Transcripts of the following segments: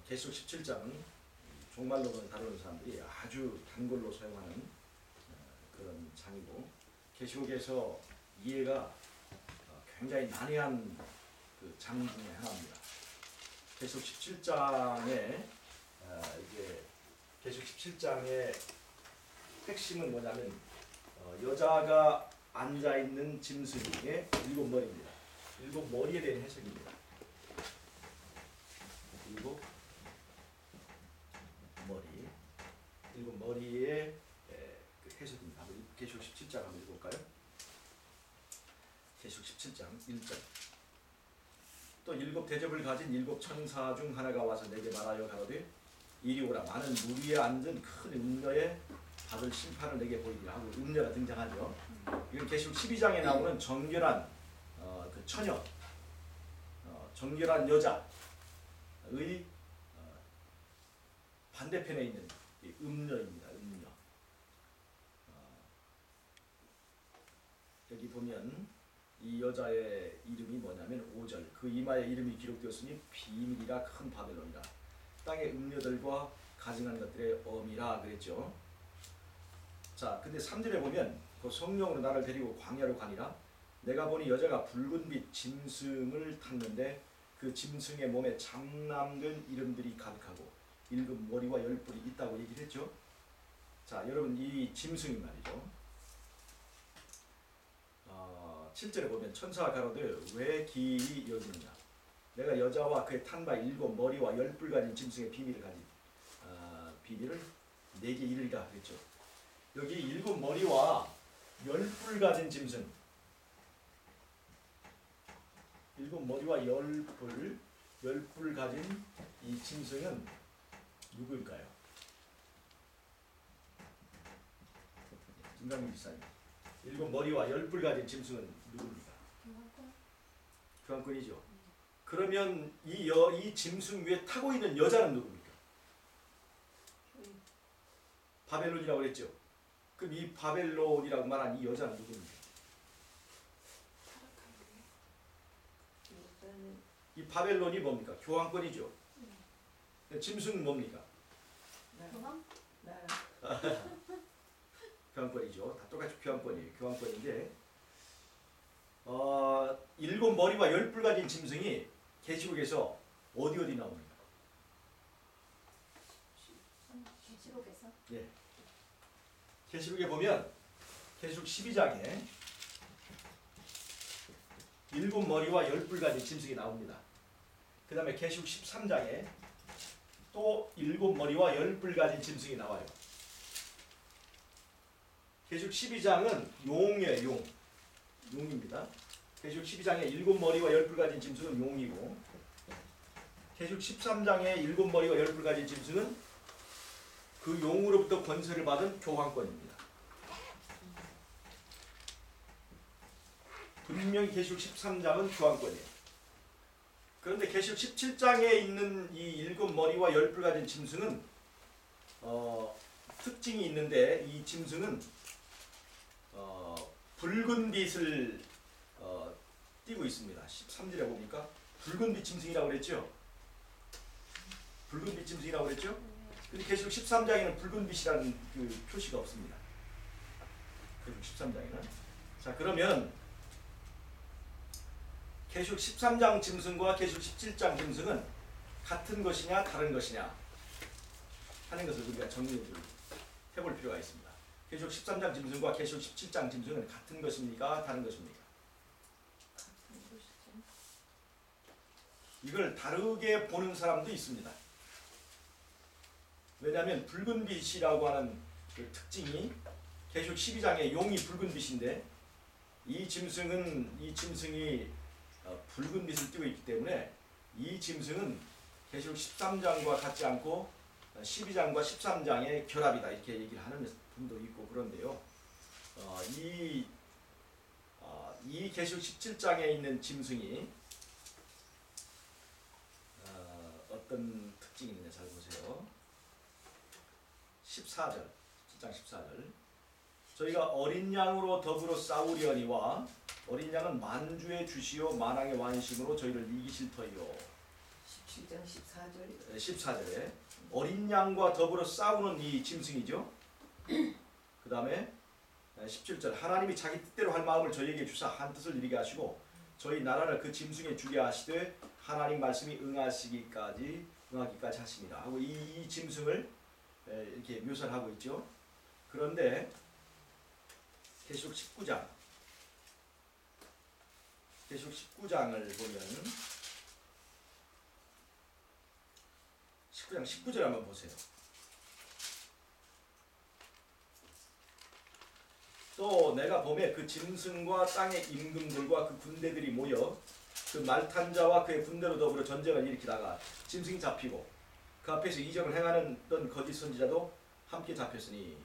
계시록 17장은 종말론을 다루는 사람들이 아주 단골로 사용하는 그런 장이고, 계시록에서 이해가 굉장히 난해한 그 장 중에 하나입니다. 계시록 17장에 이제 계시록 17장의 핵심은 뭐냐면 여자가 앉아 있는 짐승의 7머리입니다. 7머리에 대한 해석입니다. 7머리의 그 해석입니다. 계시록 17장 한번 읽어볼까요? 계시록 17장 1절. 또 7 대접을 가진 7 천사 중 하나가 와서 내게 말하여 가로되 이리 오라. 많은 물 위에 앉은 큰 음녀의 받을 심판을 내게 보이리라 하고 음녀가 등장하죠. 이건 계시록 12장에 나오는 정결한 그 처녀, 정결한 여자의 반대편에 있는 음녀입니다. 음녀. 여기 보면 이 여자의 이름이 뭐냐면 5절. 그 이마에 이름이 기록되었으니 비밀이라 큰 바벨론이라 땅의 음녀들과 가증한 것들의 어미라 그랬죠. 자, 근데 3절에 보면 그 성령으로 나를 데리고 광야로 가니라. 내가 보니 여자가 붉은빛 짐승을 탔는데 그 짐승의 몸에 장남된 이름들이 가득하고 7 머리와 10뿔이 있다고 얘기를 했죠. 자, 여러분 이 짐승이 말이죠. 7절에 보면 천사가 가로되 왜 기이 여기느냐. 내가 여자와 그의 탄 바 7 머리와 10뿔 가진 짐승의 비밀을 비밀을 내게 이르리라 그랬죠. 여기 7 머리와 10뿔 가진 짐승, 7 머리와 10뿔 가진 이 짐승은 누구일까요? 김강민 지사님. 7 머리와 10뿔 가진 짐승은 누구입니까? 교환권이죠. 그러면 이 짐승 위에 타고 있는 여자는 누구입니까? 바벨론이라고 그랬죠. 그럼 이 바벨론이라고 말한 이 여자는 누구입니까? 이 바벨론이 뭡니까? 교환권이죠. 짐승은 뭡니까? 교환권이죠. 다 똑같이 교환권이에요. 교환권인데 7 머리와 10뿔 가진 짐승이 계시록에서 어디 나옵니까? 계시록에서? 예. 계시록에 보면 계시록 12장에 7 머리와 10뿔 가진 짐승이 나옵니다. 그 다음에 계시록 13장에 또 7 머리와 10뿔 가진 짐승이 나와요. 계시록 12장은 용이에요. 용입니다. 계시록 12장에 7 머리와 10뿔 가진 짐승은 용이고, 계시록 13장에 7 머리와 10뿔 가진 짐승은 그 용으로부터 권세를 받은 교환권입니다. 분명히 계시록 13장은 교환권이에요. 그런데 계시록 17장에 있는 이 7 머리와 10뿔 가진 짐승은 특징이 있는데, 이 짐승은 붉은 빛을 띠고 있습니다. 13절에 보니까 붉은빛 짐승이라고 그랬죠. 붉은빛 짐승이라고 그랬죠. 근데 계시록 13장에는 붉은빛이라는 그 표시가 없습니다. 계시록 13장에는. 자, 그러면 계시록 13장 짐승과 계시록 17장 짐승은 같은 것이냐 다른 것이냐 하는 것을 우리가 정리해 볼 필요가 있습니다. 계시록 13장 짐승과 계시록 17장 짐승은 같은 것입니까? 다른 것입니까? 이걸 다르게 보는 사람도 있습니다. 왜냐하면 붉은빛이라고 하는 그 특징이 계시록 12장에 용이 붉은빛인데 이 짐승이 붉은빛을 띠고 있기 때문에 이 짐승은 계시록 13장과 같지 않고 12장과 13장의 결합이다 이렇게 얘기를 하는 분도 있고 그런데요. 이 계시록 17장에 있는 짐승이 어떤 특징이 있느냐 잘 보세요. 14절, 17장 14절. 저희가 어린 양으로 더불어 싸우려니와 어린 양은 만주의 주시요 만왕의 완심으로 저희를 이기실 터이요. 17장 14절. 14절에 어린 양과 더불어 싸우는 이 짐승이죠. 그 다음에 17절 하나님이 자기 뜻대로 할 마음을 저희에게 주사 한 뜻을 이루게 하시고 저희 나라를 그 짐승에 주게 하시되 하나님 말씀이 응하기까지 하십니다 하고 이 짐승을 이렇게 묘사를 하고 있죠. 그런데 계시록 19장을 보면 19장 19절 한번 보세요. 또 내가 봄에 그 짐승과 땅의 임금들과 그 군대들이 모여 그 말탄 자와 그의 군대로 더불어 전쟁을 일으키다가 짐승이 잡히고 그 앞에서 이적을 행하는 거짓 선지자도 함께 잡혔으니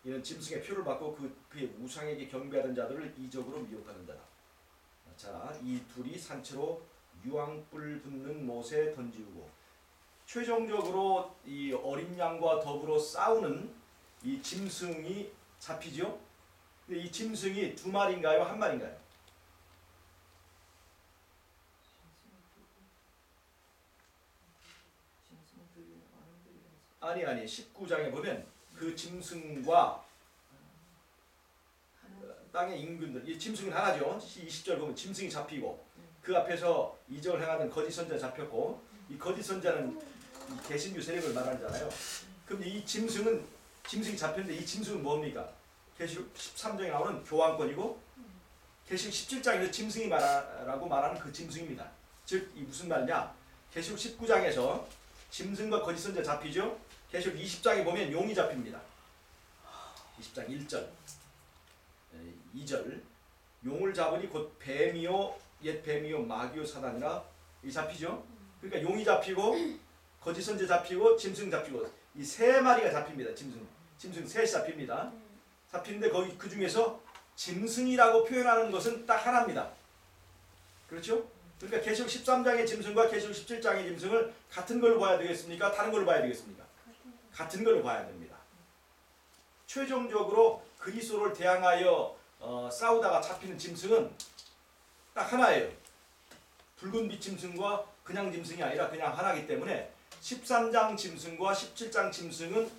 이는 짐승의 표를 받고 그의 우상에게 경배하던 자들을 이적으로 미혹하는 자다. 자, 이 둘이 산채로 유황불 붙는 못에 던지우고 최종적으로 이 어린 양과 더불어 싸우는 이 짐승이 잡히죠. 근데 이 짐승이 두 마리인가요? 한 마리인가요? 아니 19장에 보면 그 짐승과 땅의 임금들 이 짐승은 하나죠. 20절 보면 짐승이 잡히고 그 앞에서 이적을 행하는 거짓 선지자 잡혔고 이 거짓 선지자는 이 개신교 세력을 말하잖아요. 그럼 이 짐승이 잡혔는데 이 짐승은 뭡니까? 계시록 13장에 나오는 교황권이고 계시록 17장에서 짐승이 말하라고 말하는 그 짐승입니다. 즉 이 무슨 말이냐? 계시록 19장에서 짐승과 거짓 선지자 잡히죠. 계시록 20장에 보면 용이 잡힙니다. 20장 1절 2절 용을 잡으니 곧 뱀이요 옛 뱀이요 마귀요 사단이라 이 잡히죠. 그러니까 용이 잡히고 거짓 선지자 잡히고 짐승 잡히고 이 세 마리가 잡힙니다. 짐승 셋이 잡힙니다. 잡히는데 거기 그 중에서 짐승이라고 표현하는 것은 딱 하나입니다. 그렇죠? 그러니까 계시록 13장의 짐승과 계시록 17장의 짐승을 같은 걸로 봐야 되겠습니까? 다른 걸로 봐야 되겠습니까? 같은 걸로 봐야 됩니다. 최종적으로 그리스도를 대항하여 싸우다가 잡히는 짐승은 딱 하나예요. 붉은 빛 짐승과 그냥 짐승이 아니라 그냥 하나이기 때문에 13장 짐승과 17장 짐승은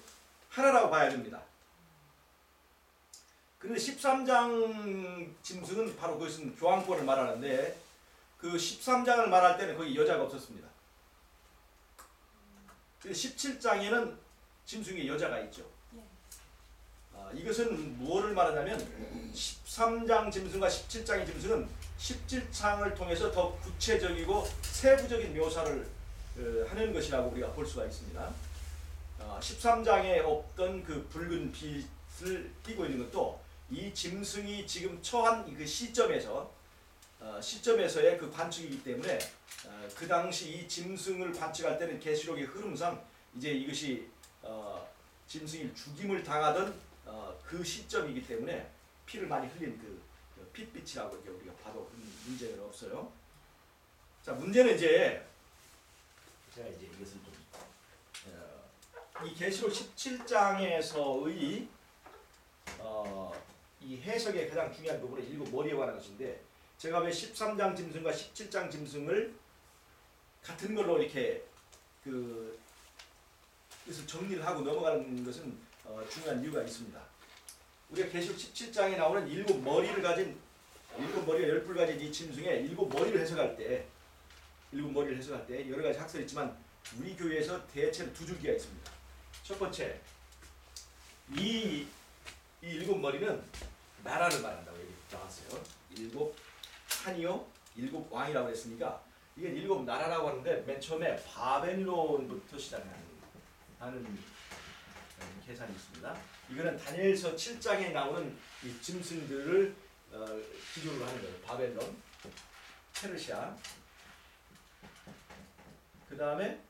하나라고 봐야 됩니다. 그런데 13장 짐승은 바로 그것은 교황권을 말하는데 그 13장을 말할 때는 거기 여자가 없었습니다. 17장에는 짐승에 여자가 있죠. 이것은 무엇을 말하냐면 13장 짐승과 17장의 짐승은 17장을 통해서 더 구체적이고 세부적인 묘사를 하는 것이라고 우리가 볼 수가 있습니다. 13장에 없던 그 붉은 빛을 띠고 있는 것도 이 짐승이 지금 처한 그 시점에서의 그 관측이기 때문에 그 당시 이 짐승을 관측할 때는 계시록의 흐름상 이제 이것이 짐승이 죽임을 당하던 그 시점이기 때문에 피를 많이 흘린 그 핏빛이라고 이제 우리가 봐도 문제는 없어요. 자, 문제는 이제 제가 이제 이것을 좀 이 계시록 17장에서의 이 해석의 가장 중요한 부분은 일곱 머리에 관한 것인데 제가 왜 13장 짐승과 17장 짐승을 같은 걸로 이렇게 그것을 정리를 하고 넘어가는 것은 중요한 이유가 있습니다. 우리가 계시록 17장에 나오는 일곱 머리가 10뿔 가진 이 짐승의 일곱 머리를 해석할 때 여러 가지 학설이 있지만 우리 교회에서 대체로 두 줄기가 있습니다. 첫 번째, 이 일곱 머리는 나라를 말한다고 여기 나왔어요. 일곱 한이요, 일곱 왕이라고 했으니까 이게 일곱 나라라고 하는데 맨 처음에 바벨론부터 시작하는 계산이 있습니다. 이거는 다니엘서 7장에 나오는 이 짐승들을 기준으로 하는 거예요. 바벨론, 페르시아, 그 다음에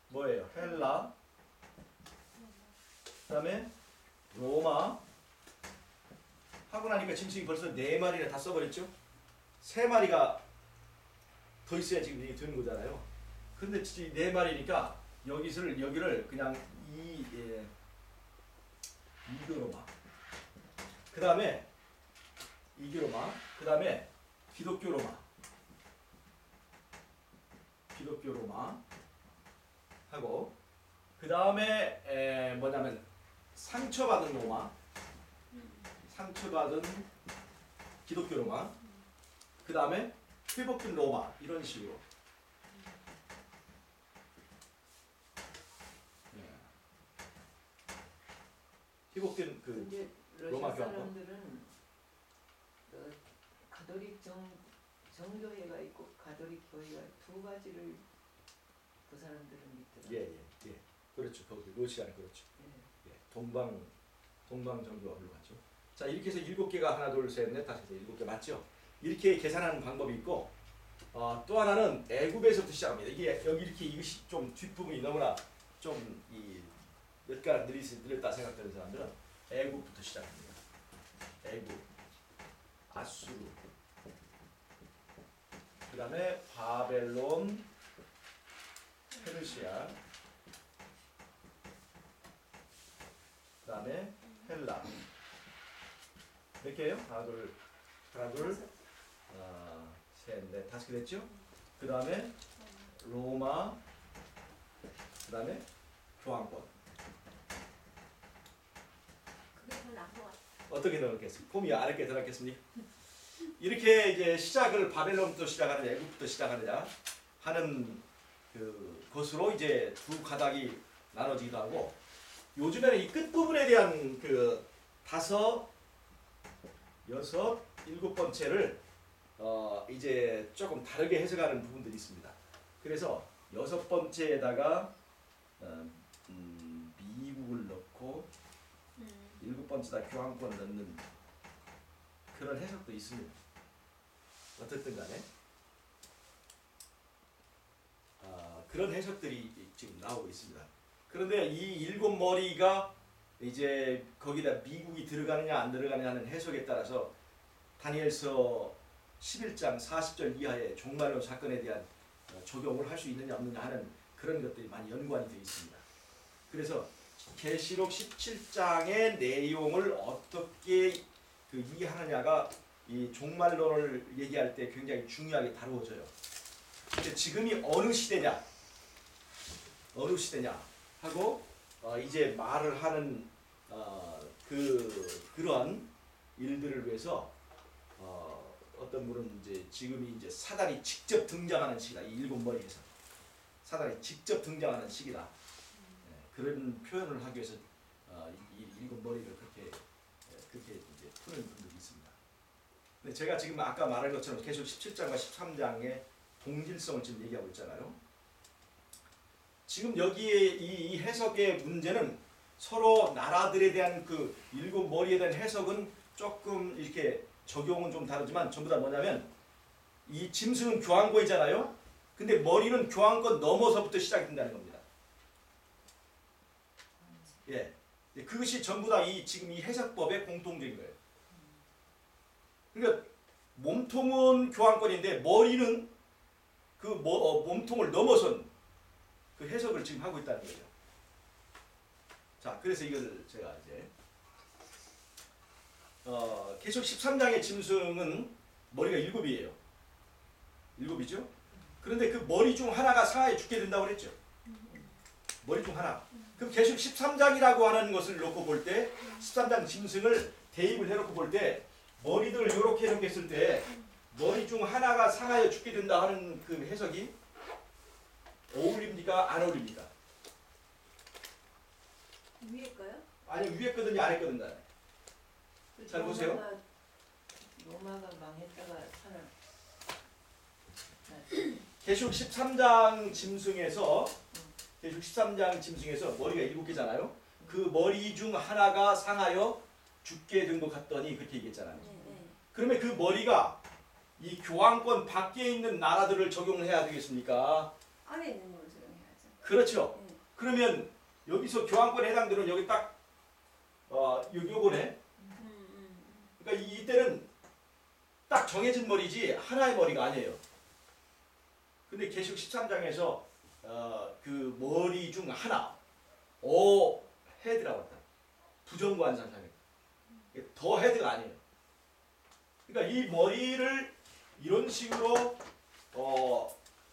뭐예요? 헬라, 그 다음에 로마 하고 나니까 짐승이 벌써 4마리나 다 써버렸죠? 3마리가 더 있어야 지금 이게 되는 거잖아요. 근데 4마리니까 여기를 그냥 이교로마, 그 다음에 이교로마, 그 다음에 기독교로마, 기독교 로마 하고 그 다음에 뭐냐면 상처받은 로마, 상처받은 기독교 로마, 그 다음에 회복된 로마 이런 식으로. 회복된 그 근데 로마 러시아 교황권. 사람들은 가톨릭 정교회가 있고 가톨릭 교회가 두 가지를 그 사람들은 믿더라고요. 예. 그렇죠. 거기 러시아는 그렇죠. 예. 예. 동방 정교가 흘러갔죠. 자, 이렇게 해서 7개가 하나 둘 셋 넷 다섯 7개 맞죠? 이렇게 계산하는 방법이 있고 또 하나는 애굽에서부터 시작합니다. 이게 여기 이렇게 이것이 좀 뒷부분이 너무나 좀 이 몇 가닥 늘렸다 생각되는 사람들은 애굽부터 시작합니다. 애굽, 아수르, 그 다음에 바벨론, 페르시아, 그 다음에 헬라. 몇 개예요? 하나 둘, 셋, 넷, 다섯 개 됐죠? 그 다음에 로마, 그 다음에 교황권. 그게 더 나은 것 같아. 어떻게 넣었겠습니까? 폼이 아랫게 들어갔겠습니까? 이렇게 이제 시작을 바벨론부터 시작하느냐, 애굽부터 시작하느냐 하는 그 것으로 이제 두 가닥이 나눠지기도 하고, 요즘에는 이 끝 부분에 대한 그 다섯, 여섯, 일곱 번째를 이제 조금 다르게 해석하는 부분들이 있습니다. 그래서 여섯 번째에다가 미국을 넣고 일곱 번째다 교황권 넣는 그런 해석도 있습니다. 어쨌든 간에 그런 해석들이 지금 나오고 있습니다. 그런데 이 일곱 머리가 이제 거기다 미국이 들어가느냐 안 들어가느냐 하는 해석에 따라서 다니엘서 11장 40절 이하의 종말론 사건에 대한 적용을 할 수 있느냐 없느냐 하는 그런 것들이 많이 연관이 되어 있습니다. 그래서 계시록 17장의 내용을 어떻게 그 이해하느냐가 이 종말론을 얘기할 때 굉장히 중요하게 다루어져요. 근데 지금이 어느 시대냐 하고 이제 말을 하는 그런 일들을 위해서 어떤 분은 이제 지금이 이제 사단이 직접 등장하는 시기다. 이 일곱 머리에서 사단이 직접 등장하는 시기다. 그런 표현을 하기 위해서 이 일곱 머리를 그렇게 이제 푸는 분들이 있습니다. 근데 제가 지금 아까 말한 것처럼 계속 17장과 13장의 동질성을 지금 얘기하고 있잖아요. 지금 여기에 이 해석의 문제는 서로 나라들에 대한 그 일곱 머리에 대한 해석은 조금 이렇게 적용은 좀 다르지만 전부 다 뭐냐면 이 짐승은 교황권이잖아요. 근데 머리는 교황권 넘어서부터 시작이 된다는 겁니다. 예, 그것이 전부 다 지금 이 해석법의 공통적인 거예요. 그러니까 몸통은 교황권인데 머리는 그 몸통을 넘어선 그 해석을 지금 하고 있다는 거예요. 자, 그래서 이걸 제가 이제 계시록 13장의 짐승은 머리가 7이에요. 7이죠? 그런데 그 머리 중 하나가 상하에 죽게 된다고 그랬죠. 머리 중 하나. 그럼 계시록 13장이라고 하는 것을 놓고 볼 때 13장 짐승을 대입을 해놓고 볼 때 머리들을 이렇게 해놓겠을 때 머리 중 하나가 상하여 죽게 된다 하는 그 해석이 어울립니까? 안 어울립니까? 위에 거요? 아니 위에 거든지 아래 거든지. 잘 보세요. 로마가 망했다가 살아. 계시록 13장 짐승에서 머리가 7개잖아요. 그 머리 중 하나가 상하여 죽게 된 것 같더니 그렇게 얘기했잖아요. 네. 그러면 그 머리가 이 교황권 밖에 있는 나라들을 적용을 해야 되겠습니까? 안에 있는 걸 적용해야죠. 그렇죠. 네. 그러면 여기서 교황권에 해당되는 여기 딱 요거네. 그러니까 이때는 딱 정해진 머리지 하나의 머리가 아니에요. 근데 계시록 13장에서 그 머리 중 하나 헤드라고 했다. 부정관상상에 더 헤드가 아니에요. 그러니까 이 머리를 이런 식으로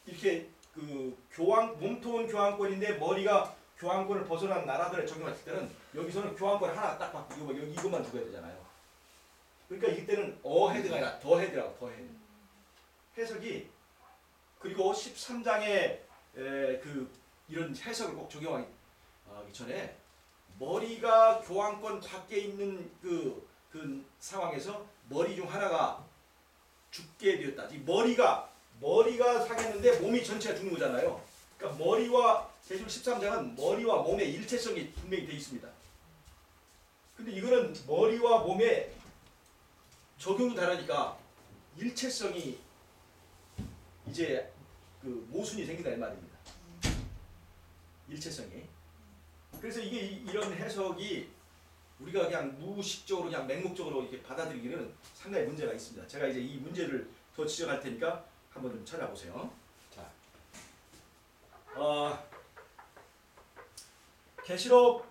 이렇게 그 몸통은 교환권인데 머리가 교환권을 벗어난 나라들에 적용했을 때는 여기서는 교환권 하나 딱 바꾸고 여기 이것만 두어야 되잖아요. 그러니까 이때는 어헤드가 아니라 더헤드라고 더헤드. 해석이 그리고 13장에 그 이런 해석을 꼭 적용하기 전에 머리가 교환권 밖에 있는 그 상황에서 머리 중 하나가 죽게 되었다. 이 머리가 상했는데 몸이 전체가 죽는 거잖아요. 그러니까 머리와 계시록 13장은 머리와 몸의 일체성이 분명히 되어 있습니다. 근데 이거는 머리와 몸에 적용이 다르니까 일체성이 이제 그 모순이 생긴다 이 말입니다. 일체성이. 그래서 이게 이런 해석이 우리가 그냥 무의식적으로 그냥 맹목적으로 이렇게 받아들이기는 상당히 문제가 있습니다. 제가 이제 이 문제를 더 지적할 테니까 한번 좀 찾아보세요. 자, 계시록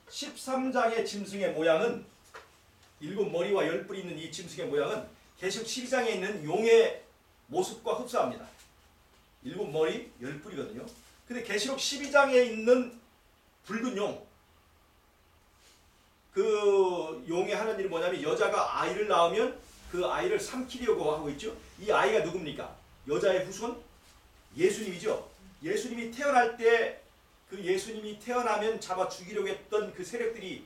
13장의 짐승의 모양은 일곱 머리와 열 뿔이 있는 이 짐승의 모양은 계시록 12장에 있는 용의 모습과 흡사합니다. 일곱 머리, 열 뿔이거든요. 근데 계시록 12장에 있는 붉은 용, 그 용의 하는 일이 뭐냐면 여자가 아이를 낳으면 그 아이를 삼키려고 하고 있죠. 이 아이가 누굽니까? 여자의 후손? 예수님이죠. 예수님이 태어날 때 그 예수님이 태어나면 잡아 죽이려고 했던 그 세력들이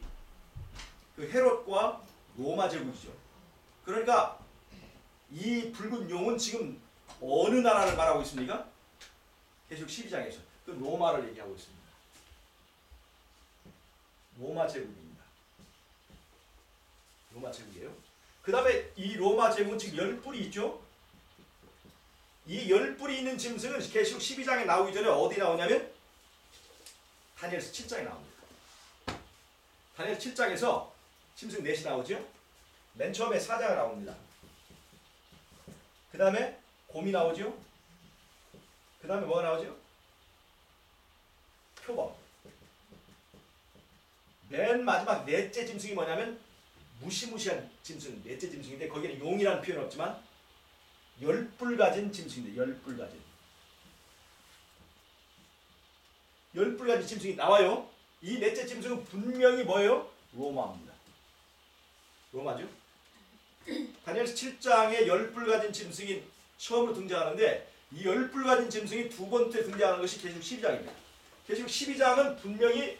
그 헤롯과 로마 제국이죠. 그러니까 이 붉은 용은 지금 어느 나라를 말하고 있습니까? 계시록 12장에서 그 로마를 얘기하고 있습니다. 로마 제국입니다. 로마 제국이에요. 그 다음에 이 로마 제국은 지금 열 뿔이 있죠. 이 열 뿔이 있는 짐승은 계시록 12장에 나오기 전에 어디 나오냐면 다니엘서 7장에 나옵니다. 다니엘 7장에서 짐승 넷이 나오죠. 맨 처음에 사자가 나옵니다. 그 다음에 곰이 나오죠. 그 다음에 뭐가 나오죠? 표범. 맨 마지막 넷째 짐승이 뭐냐면 무시무시한 짐승, 넷째 짐승인데 거기에는 용이라는 표현은 없지만 열뿔 가진 짐승인데 열뿔 가진. 열뿔 가진 짐승이 나와요. 이 넷째 짐승은 분명히 뭐예요? 로마입니다. 로마죠. 다니엘서 7장에 열뿔 가진 짐승이 처음으로 등장하는데 이 열뿔 가진 짐승이 두 번째 등장하는 것이 계시록 12장입니다. 계시록 12장은 분명히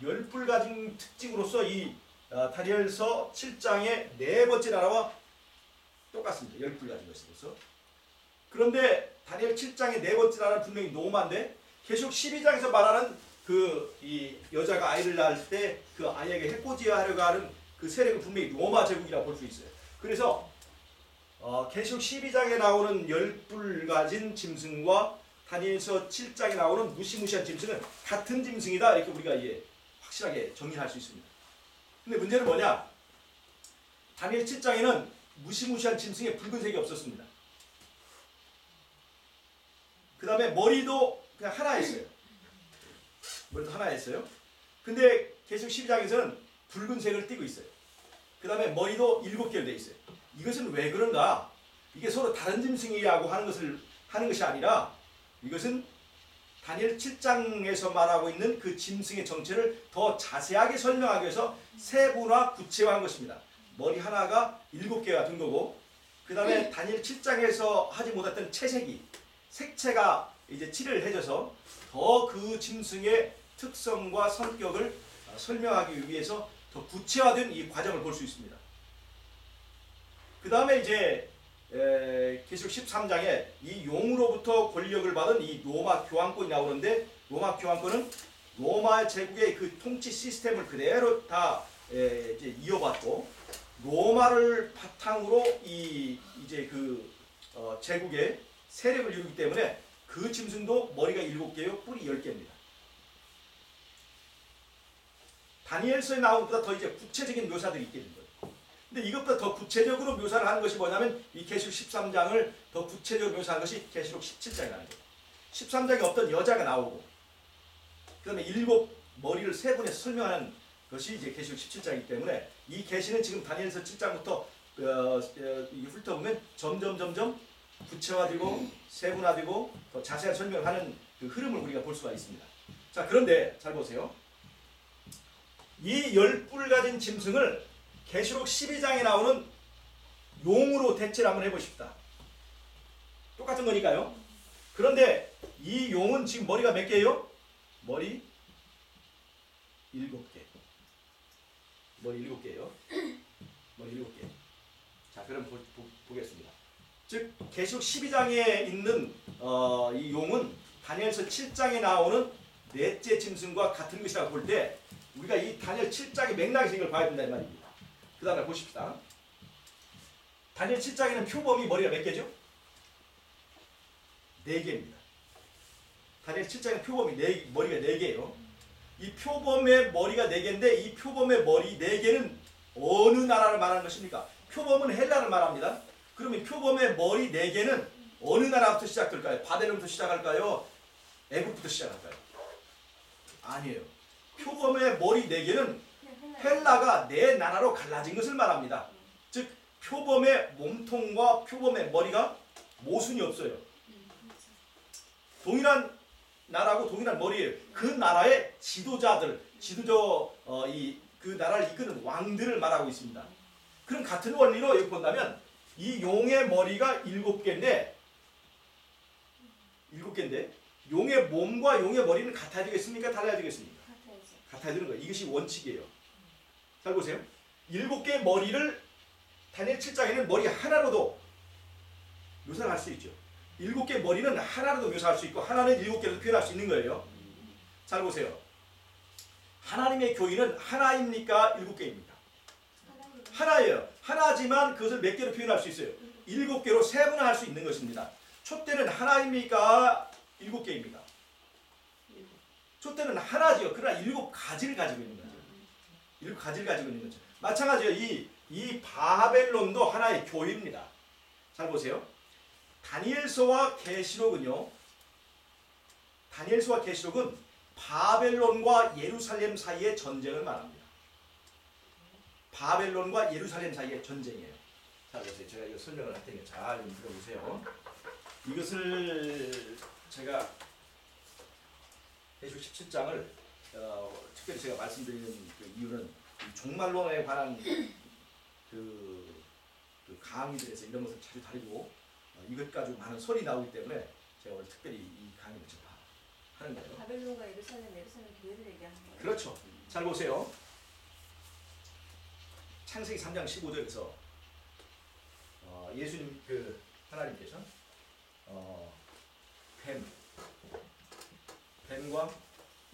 열뿔 가진 특징으로서 이 다니엘서 7장의 네 번째 나라와 똑같습니다. 열뿔 가진 것으로서. 그런데 다니엘 7장의 네 번째 나라는 분명히 로마인데 계시록 12장에서 말하는 그 이 여자가 아이를 낳을 때 그 아이에게 해코지하려고 하는 그 세력은 분명히 로마 제국이라고 볼 수 있어요. 그래서 계시록 12장에 나오는 열뿔 가진 짐승과 다니엘서 7장에 나오는 무시무시한 짐승은 같은 짐승이다. 이렇게 우리가 확실하게 정리할 수 있습니다. 근데 문제는 뭐냐? 다니엘 7장에는 무시무시한 짐승의 붉은색이 없었습니다. 그 다음에 머리도 그냥 하나였어요. 머리도 하나였어요. 근데 계시록 12장에서는 붉은색을 띠고 있어요. 그 다음에 머리도 7개로 되어 있어요. 이것은 왜 그런가? 이게 서로 다른 짐승이라고 하는 것이 아니라 이것은 다니엘 7장에서 말하고 있는 그 짐승의 정체를 더 자세하게 설명하기 위해서 세분화 구체화한 것입니다. 머리 하나가 7개가 된 거고 그 다음에 다니엘 7장에서 하지 못했던 색채가 이제 칠을 해줘서 더 그 짐승의 특성과 성격을 설명하기 위해서 더 구체화된 이 과정을 볼 수 있습니다. 그 다음에 이제 계시록 13장에 이 용으로부터 권력을 받은 이 로마 교황권이 나오는데 로마 교황권은 로마 제국의 그 통치 시스템을 그대로 다 이제 이어받고 로마를 바탕으로 이제 그 제국의 세력을 이루기 때문에 그 짐승도 머리가 7개요, 뿔이 10개입니다. 다니엘서에 나온 것보다 더 이제 구체적인 묘사들이 있게 된 거예요. 근데 이것보다 더 구체적으로 묘사를 하는 것이 뭐냐면 이 계시록 13장을 더 구체적으로 묘사한 것이 계시록 17장이라는 거예요. 13장에 어떤 여자가 나오고 그 다음에 7 머리를 세 분에서 설명하는 것이 이제 계시록 17장이기 때문에 이 계시는 지금 다니엘서 7장부터 훑어보면 점점 구체화되고 세분화되고 더 자세한 설명을 하는 그 흐름을 우리가 볼 수가 있습니다. 자, 그런데 잘 보세요. 이 10뿔 가진 짐승을 계시록 12장에 나오는 용으로 대체를 한번 해보십시다. 똑같은 거니까요. 그런데 이 용은 지금 머리가 몇 개예요? 머리 7개. 머리 7개예요. 머리 7개. 자, 그럼 보겠습니다. 즉 계시록 12장에 있는 이 용은 다니엘서 7장에 나오는 넷째 짐승과 같은 것이라고 볼 때 우리가 이 다니엘 7장의 맥락에서 이걸 봐야 된다 이 말입니다. 그 다음에 보십시다. 다니엘 7장에는 표범이 머리가 몇 개죠? 4개입니다. 다니엘 7장에 표범이 머리가 4개예요. 이 표범의 머리가 4개인데 이 표범의 머리 4개는 어느 나라를 말하는 것입니까? 표범은 헬라를 말합니다. 그러면 표범의 머리 4개는 어느 나라부터 시작될까요? 바벨론부터 시작할까요? 애국부터 시작할까요? 아니에요. 표범의 머리 4개는 헬라가 4나라로 갈라진 것을 말합니다. 즉 표범의 몸통과 표범의 머리가 모순이 없어요. 동일한 나라고 동일한 머리예요. 그 나라의 지도자들, 그 나라를 이끄는 왕들을 말하고 있습니다. 그럼 같은 원리로 여기 본다면 이 용의 머리가 7개인데 용의 몸과 용의 머리는 같아야 되겠습니까? 달라야 되겠습니까? 같아야 되는 거예요. 이것이 원칙이에요. 잘 보세요. 7개의 머리를 다니엘 7장에는 머리 하나로도 묘사를 할 수 있죠. 7개의 머리는 하나로도 묘사할 수 있고 하나는 7개로도 표현할 수 있는 거예요. 잘 보세요. 하나님의 교인은 하나입니까? 7개입니까? 하나예요. 하나지만 그것을 몇 개로 표현할 수 있어요? 7개로 세분화할 수 있는 것입니다. 촛대는 하나입니까? 7개입니까? 촛대는 하나지요. 그러나 7가지를 가지고 있는 거죠. 7가지를 가지고 있는 거죠. 마찬가지로 이 바벨론도 하나의 교회입니다. 잘 보세요. 다니엘서와 계시록은 바벨론과 예루살렘 사이의 전쟁을 말합니다. 바벨론과 예루살렘 사이의 전쟁이에요. 자, 보세요. 제가 이거 설명을 할 테니까 잘 좀 들어보세요. 이것을 제가 계시록 17장을 특별히 제가 말씀드리는 그 이유는 종말론에 관한 그 강의들에서 이런 것을 자주 다루고 이것 가지고 많은 설이 나오기 때문에 제가 오늘 특별히 이 강의를 하는 거예요. 바벨론과 예루살렘 교회를 얘기하는 거예요. 그렇죠. 잘 보세요. 창세기 3장 15절에서 예수님 하나님께서 뱀과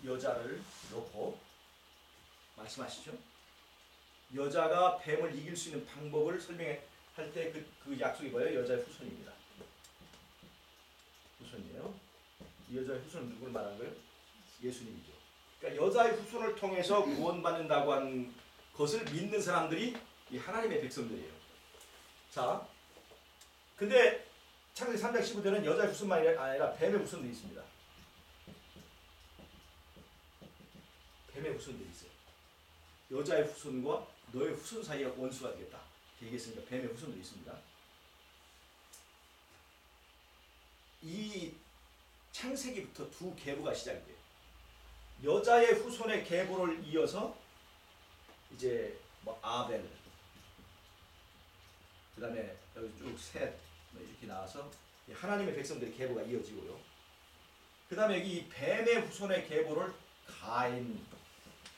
여자를 놓고 말씀하시죠. 여자가 뱀을 이길 수 있는 방법을 설명할 때 그 약속이 뭐예요? 여자의 후손입니다. 후손이에요. 이 여자의 후손은 누굴 말하는 거예요? 예수님이죠. 그러니까 여자의 후손을 통해서 구원받는다고 하는 것을 믿는 사람들이 이 하나님의 백성들이에요. 자, 근데 창세기 3장 15절은 여자의 후손만 아니라 뱀의 후손도 있습니다. 뱀의 후손도 있어요. 여자의 후손과 너의 후손 사이가 원수가 되겠다. 얘기했으니까 뱀의 후손도 있습니다. 이 창세기부터 두 계보가 시작이 돼요. 여자의 후손의 계보를 이어서 이제 아벨, 그 다음에 여기 쭉 셋 이렇게 나와서 하나님의 백성들의 계보가 이어지고요. 그 다음에 이 뱀의 후손의 계보를 가인,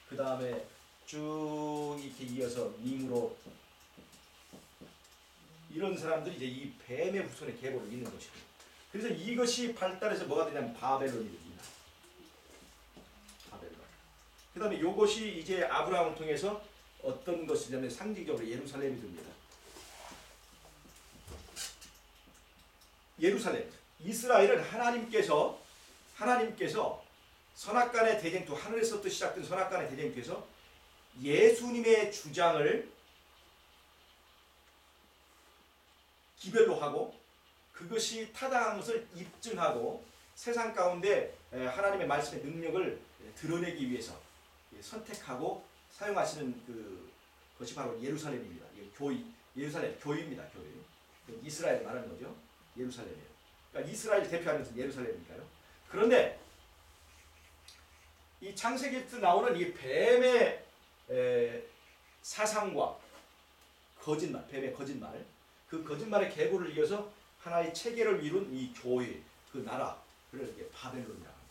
그 다음에 쭉 이렇게 이어서 닝롯, 이런 사람들이 이제 이 뱀의 후손의 계보를 잇는 것이고, 그래서 이것이 발달해서 뭐가 되냐면 바벨론이 됩니다. 바벨론. 그 다음에 이것이 이제 아브라함을 통해서 어떤 것이냐면 상징적으로 예루살렘이 됩니다. 예루살렘, 이스라엘은 하나님께서 선악간의 대쟁투, 하늘에서부터 시작된 선악간의 대쟁투에서 예수님의 주장을 기별로 하고 그것이 타당한 것을 입증하고 세상 가운데 하나님의 말씀의 능력을 드러내기 위해서 선택하고 사용하시는 그것이 바로 예루살렘입니다. 예루살렘 교회입니다. 교회. 이스라엘 말하는 거죠. 예루살렘이에요. 그러니까 이스라엘 대표하는 것은 예루살렘이니까요. 그런데 이 창세기부터 나오는 이 뱀의 사상과 거짓말, 뱀의 거짓말, 그 거짓말의 계보를 이어서 하나의 체계를 이룬 이 교회, 그 나라, 그걸 이렇게 바벨론이라고 합니다.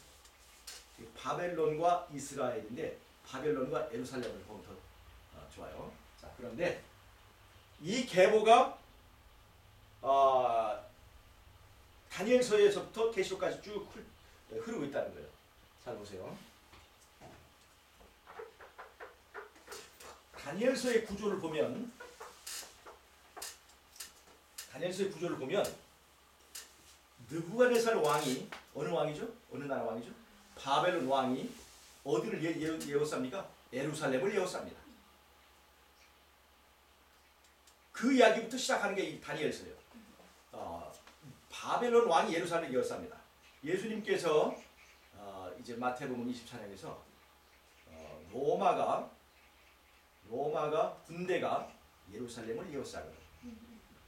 바벨론과 이스라엘인데 바벨론과 예루살렘을 보면 더 좋아요. 자, 그런데 이 계보가 다니엘서에서부터 계시록까지 쭉 흐르고 있다는 거예요. 잘 보세요. 다니엘서의 구조를 보면 느부갓네살 왕이 어느 왕이죠? 어느 나라 왕이죠? 바벨론 왕이 어디를 예언합니까? 예루살렘을 예언합니다. 그 이야기부터 시작하는 게 이 다니엘서예요. 바벨론 왕이 예루살렘을 예언합니다. 예수님께서 이제 마태복음 24장에서 로마가 군대가 예루살렘을 예언하거든.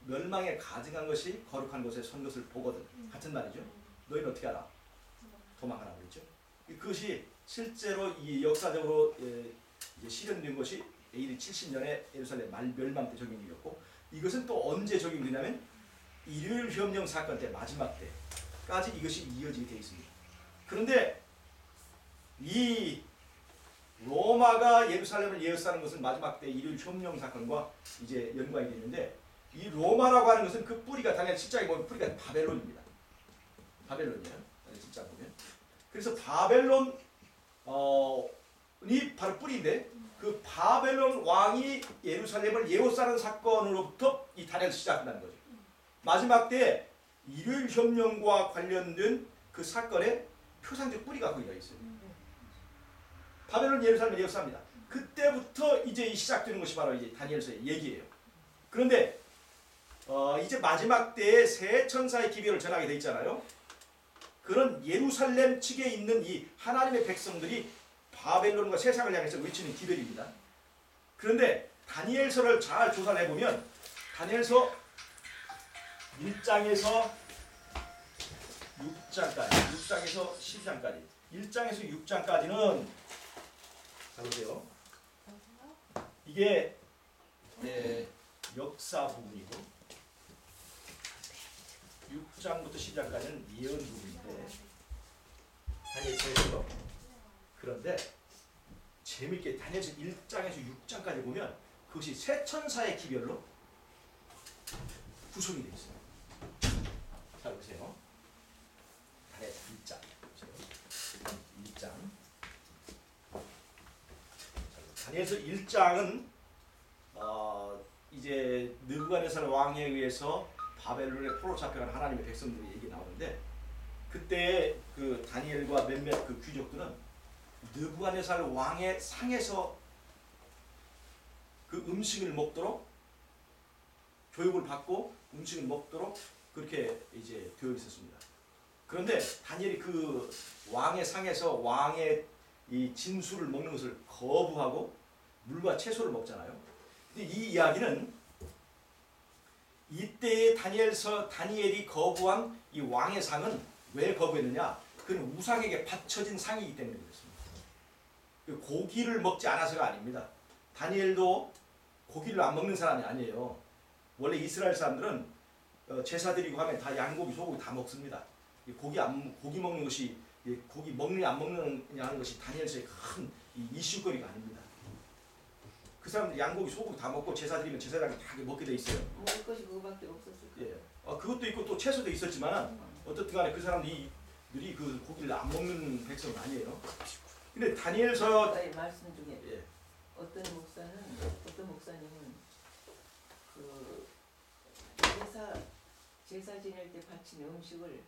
멸망에 가증한 것이 거룩한 곳에 선 것을 보거든. 같은 말이죠. 너희는 어떻게 알아? 도망가라 그랬죠. 그것이 실제로 이 역사적으로 이제 실현된 것이 AD 70년에 예루살렘 멸망 때 적용이 되었고, 이것은 또 언제 적용이 되냐면 일요일 협령 사건 때 마지막 때까지 이것이 이어지게 되어 있습니다. 그런데 이 로마가 예루살렘을 예언하는 것은 마지막 때 일요일 협령 사건과 이제 연관이 되는데, 이 로마라고 하는 것은 그 뿌리가 당연히 실장에 보면 뿌리가 바벨론입니다. 바벨론이에요. 실장 보면. 그래서 바벨론이 바로 뿌리인데, 그 바벨론 왕이 예루살렘을 예언하는 사건으로부터 이 다니엘서 시작한다는 거죠. 마지막 때 일요일 협령과 관련된 그 사건의 표상적 뿌리가 거기가 있어요. 바벨론 예루살렘을 예언합니다. 그때부터 이제 시작되는 것이 바로 이제 다니엘서의 얘기예요. 그런데 이제 마지막 때에 새 천사의 기별을 전하게 돼 있잖아요. 그런 예루살렘 측에 있는 이 하나님의 백성들이 바벨론과 세상을 향해서 외치는 기별입니다. 그런데 다니엘서를 잘 조사를 해보면 다니엘서 1장에서 6장까지, 6장에서 10장까지, 1장에서 6장까지는 자 보세요. 이게 역사 부분이고 6장부터 10장까지는 예언 부분인데 다니엘서에서. 그런데 재밌게 다니엘서 1장에서 6장까지 보면 그것이 새 천사의 기별로 구성이 되어 있어요. 자 보세요. 다니엘서 1장 보세요. 1장. 다니엘서 1장은 이제 느부갓네살 왕에 의해서 바벨론에 포로 잡혀간 하나님의 백성들의 얘기 나오는데, 그때 그 다니엘과 몇몇 그 귀족들은 느부갓네살 왕의 상에서 그 음식을 먹도록 교육을 받고 음식을 먹도록 그렇게 이제 되어 있었습니다. 그런데 다니엘이 그 왕의 상에서 왕의 이 진수를 먹는 것을 거부하고 물과 채소를 먹잖아요. 근데 이 이야기는 이때의 다니엘이 거부한 이 왕의 상은 왜 거부했느냐? 그는 우상에게 바쳐진 상이기 때문에 그렇습니다. 고기를 먹지 않아서가 아닙니다. 다니엘도 고기를 안 먹는 사람이 아니에요. 원래 이스라엘 사람들은 제사 드리고 하면 다 양고기, 소고기 다 먹습니다. 고기 먹는 것이, 고기 먹느냐 안 먹느냐 하는 것이 다니엘서의 큰 이슈거리가 아닙니다. 그 사람들 양고기, 소고기 다 먹고 제사 드리면 제사장이 다 먹게 돼 있어요. 먹을 것이 그거밖에 없었을 거예요. 예. 그것도 있고 또 채소도 있었지만 어떻든 간에 그 사람들이 그 고기를 안 먹는 백성은 아니에요. 근데 다니엘서 말씀 중에 예. 어떤 목사님은 그 제사 지낼 때 바친 음식을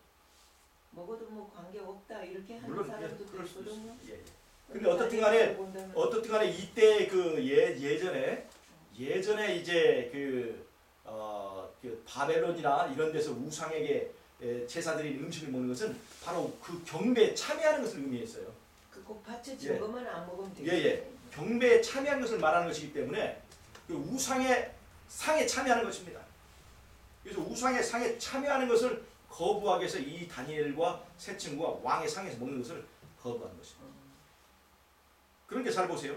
먹어도 뭐 관계 없다 이렇게 하는 물론 사람도 그럴 수도 있거든요. 있어요. 예. 근데 어떻든 간에 이때 그 예전에 이제 그 바벨론이나 이런 데서 우상에게 제사 드린 음식을 먹는 것은 바로 그 경배에 참여하는 것을 의미했어요. 꼭 바쳐진 것만 안 먹으면 되죠. 예. 경배에 참여하는 것을 말하는 것이기 때문에 그 우상의 상에 참여하는 것입니다. 그래서 우상의 상에 참여하는 것을 거부하기 위해서 이 다니엘과 세 친구가 왕의 상에서 먹는 것을 거부하는 것입니다. 그러니까 잘 보세요.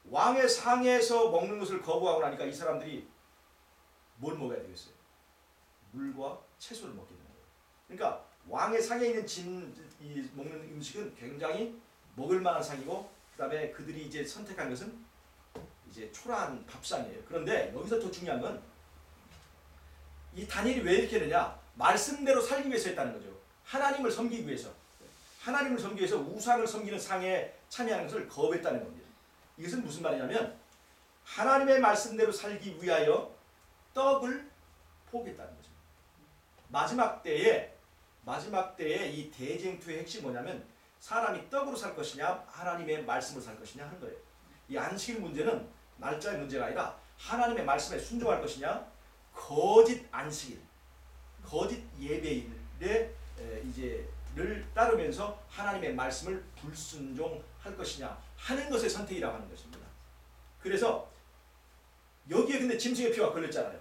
왕의 상에서 먹는 것을 거부하고 나니까 이 사람들이 뭘 먹어야 되겠어요? 물과 채소를 먹게 되는 거예요. 그러니까 왕의 상에 있는 이 먹는 음식은 굉장히 먹을 만한 상이고, 그 다음에 그들이 이제 선택한 것은 이제 초라한 밥상이에요. 그런데 여기서 더 중요한 건 이 다니엘이 왜 이렇게 되냐? 말씀대로 살기 위해서 했다는 거죠. 하나님을 섬기기 위해서. 하나님을 섬기기 위해서 우상을 섬기는 상에 참여하는 것을 거부했다는 겁니다. 이것은 무슨 말이냐면 하나님의 말씀대로 살기 위하여 떡을 포기했다는 거죠. 마지막 때에 이 대쟁투의 핵심이 뭐냐면 사람이 떡으로 살 것이냐 하나님의 말씀으로 살 것이냐 하는 거예요. 이 안식일 문제는 날짜의 문제가 아니라 하나님의 말씀에 순종할 것이냐, 거짓 안식일, 거짓 예배일에 이제를 따르면서 하나님의 말씀을 불순종할 것이냐 하는 것의 선택이라고 하는 것입니다. 그래서 여기에 근데 짐승의 표가 걸렸잖아요.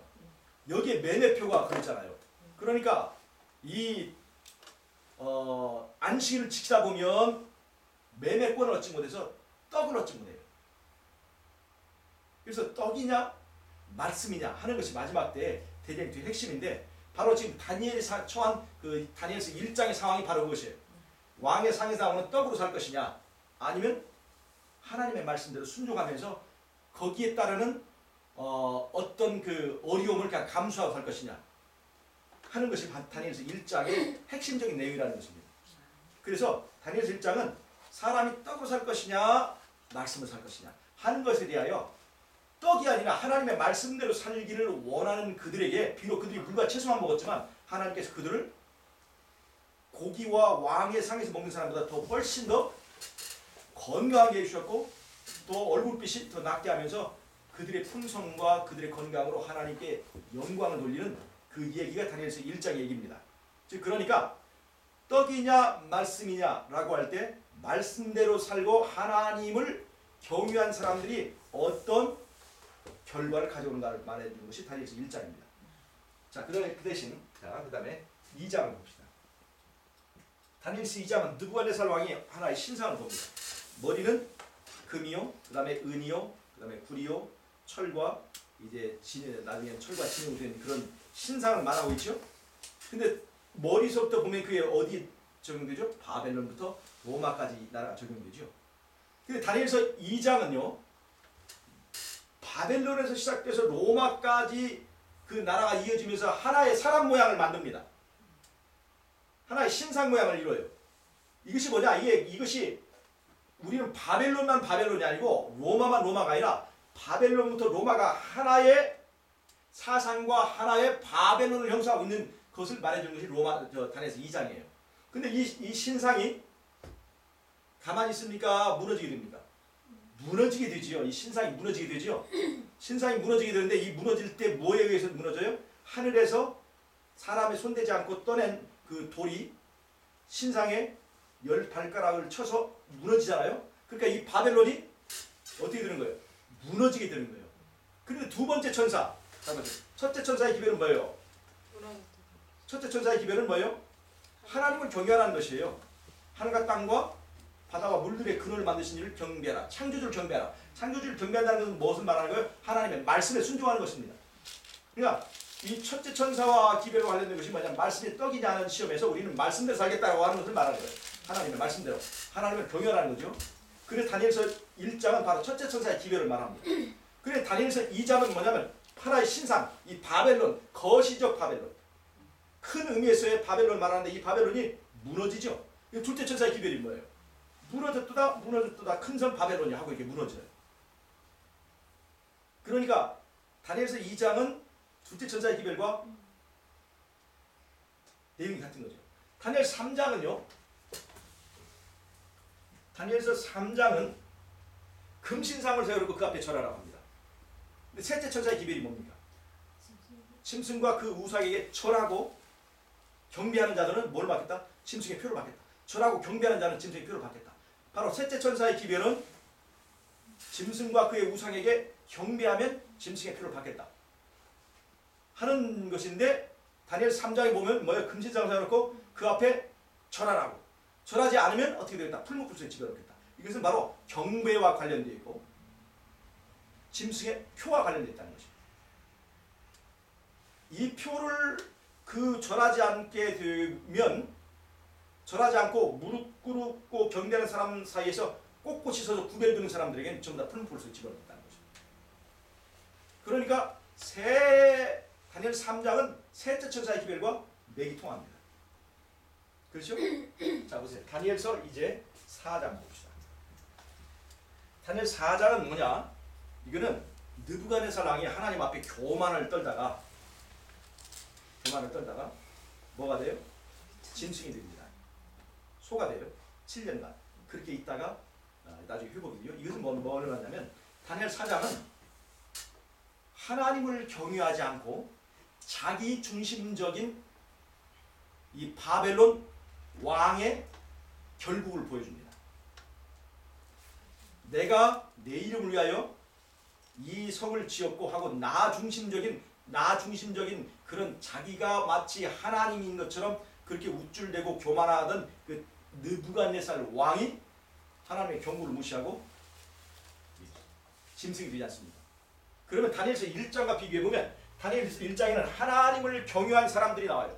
여기에 매매표가 걸렸잖아요. 그러니까 이 안식일을 지키다 보면 매매권을 얻지 못해서 떡을 얻지 못해요. 그래서 떡이냐 말씀이냐 하는 것이 마지막 때 대쟁투의 핵심인데, 바로 지금 다니엘이 처한 그 다니엘서 1장의 상황이 바로 그것이에요. 왕의 상에서 나오는 떡으로 살 것이냐, 아니면 하나님의 말씀대로 순종하면서 거기에 따르는 어떤 그 어려움을 그냥 감수하고 살 것이냐 하는 것이 다니엘서 1장의 핵심적인 내용이라는 것입니다. 그래서 다니엘서 1장은 사람이 떡으로 살 것이냐 말씀을 살 것이냐 하는 것에 대하여 떡이 아니라 하나님의 말씀대로 살기를 원하는 그들에게, 비록 그들이 물과 채소만 먹었지만 하나님께서 그들을 고기와 왕의 상에서 먹는 사람보다 더 훨씬 더 건강하게 해주셨고, 또 얼굴빛이 더 낫게 하면서 그들의 풍성과 그들의 건강으로 하나님께 영광을 돌리는 그 얘기가 다니엘서 1장 얘기입니다. 즉 그러니까 떡이냐 말씀이냐라고 할 때 말씀대로 살고 하나님을 경유한 사람들이 어떤 결과를 가져오는가를 말해주는 것이 다니엘서 1장입니다. 자, 그 다음에 2장을 봅시다. 다니엘서 2장은 느부갓네살 왕이 하나의 신상을 봅니다. 머리는 금이요, 그 다음에 은이요, 그 다음에 구리요, 철과 이제 나중에 철과 진으로 된 그런 신상을 말하고 있죠. 근데 머리서부터 보면 그게 어디 적용되죠? 바벨론부터 로마까지 나라가 적용되죠. 근데 다니엘서 2장은요, 바벨론에서 시작돼서 로마까지 그 나라가 이어지면서 하나의 사람 모양을 만듭니다. 하나의 신상 모양을 이뤄요. 이것이 뭐냐? 이것이 우리는 바벨론만 바벨론이 아니고 로마만 로마가 아니라 바벨론부터 로마가 하나의 사상과 하나의 바벨론을 형성하고 있는 것을 말해주는 것이 다니엘서 2장이에요. 근데 이 신상이 가만히 있습니까? 무너지게 됩니까? 무너지게 되지요. 이 신상이 무너지게 되지요. 신상이 무너지게 되는데 이 무너질 때 뭐에 의해서 무너져요? 하늘에서 사람의 손대지 않고 떠낸 그 돌이 신상에 10발가락을 쳐서 무너지잖아요. 그러니까 이 바벨론이 어떻게 되는 거예요? 무너지게 되는 거예요. 그런데 두 번째 천사, 첫째 천사의 기별은 뭐예요? 첫째 천사의 기별은 뭐예요? 하나님을 경외하라는 것이에요. 하늘과 땅과 바다와 물들의 근원을 만드신 이를 경배하라. 창조주를 경배하라. 창조주를 경배한다는 것은 무엇을 말하는 거예요? 하나님의 말씀에 순종하는 것입니다. 그러니까 이 첫째 천사와 기별과 관련된 것이 뭐냐면 말씀이 떡이냐 하는 시험에서 우리는 말씀대로 살겠다고 하는 것을 말하는 거예요. 하나님의 말씀대로. 하나님을 경외하라는 거죠. 그래서 다니엘서 1장은 바로 첫째 천사의 기별을 말합니다. 그래서 다니엘서 2장은 뭐냐면 하나의 신상, 이 바벨론, 거시적 바벨론. 큰 의미에서의 바벨론을 말하는데 이 바벨론이 무너지죠. 둘째 천사의 기별이 뭐예요? 무너졌도다 큰 성 바벨론이 하고 이렇게 무너져요. 그러니까 다니엘서 2장은 둘째 천사의 기별과 내용이 같은 거죠. 다니엘서 3장은요. 다니엘서 3장은 금신상을 세우고 그 앞에 절하라고 합니다. 근데 셋째 천사의 기별이 뭡니까? 짐승과 그 우상에게 절하고 경배하는 자들은 뭘 받겠다? 짐승의 표를 받겠다. 절하고 경배하는 자는 짐승의 표를 받겠다. 바로 셋째 천사의 기별은 짐승과 그의 우상에게 경배하면 짐승의 표를 받겠다 하는 것인데, 다니엘 3장에 보면 뭐예요? 금신상을 세워놓고 그 앞에 절하라고. 절하지 않으면 어떻게 되겠다? 풀무불소에 집어넣겠다. 이것은 바로 경배와 관련되어 있고 짐승의 표와 관련되어 있다는 것입니다. 이 표를 그 절하지 않게 되면 절하지 않고 무릎 꿇고 경배하는 사람 사이에서 꼿꼿이 서서 구별되는 사람들에게는 전부 다 풀무불소에 집어넣겠다는 것입니다. 그러니까 다니엘 3장은 셋째 천사의 기별과 맥이 통합니다. 그렇죠? 자 보세요. 다니엘서 이제 4장 봅시다. 다니엘 4장은 뭐냐? 이거는 느부갓네살 왕이 하나님 앞에 교만을 떨다가 뭐가 돼요? 짐승이 됩니다. 소가 돼요. 7년간 그렇게 있다가 나중에 회복이 돼요. 이것은 뭐를 말하냐면 다니엘 4장은 하나님을 경유하지 않고 자기 중심적인 이 바벨론 왕의 결국을 보여줍니다. 내가 내 이름을 위하여 이 성을 지었고 하고 나 중심적인 그런 자기가 마치 하나님인 것처럼 그렇게 우쭐대고 교만하던 그 느부갓네살 왕이 하나님의 경고를 무시하고 짐승이 되지 않습니까? 그러면 다니엘서 1장과 비교해보면 다니엘서 1장에는 하나님을 경유한 사람들이 나와요.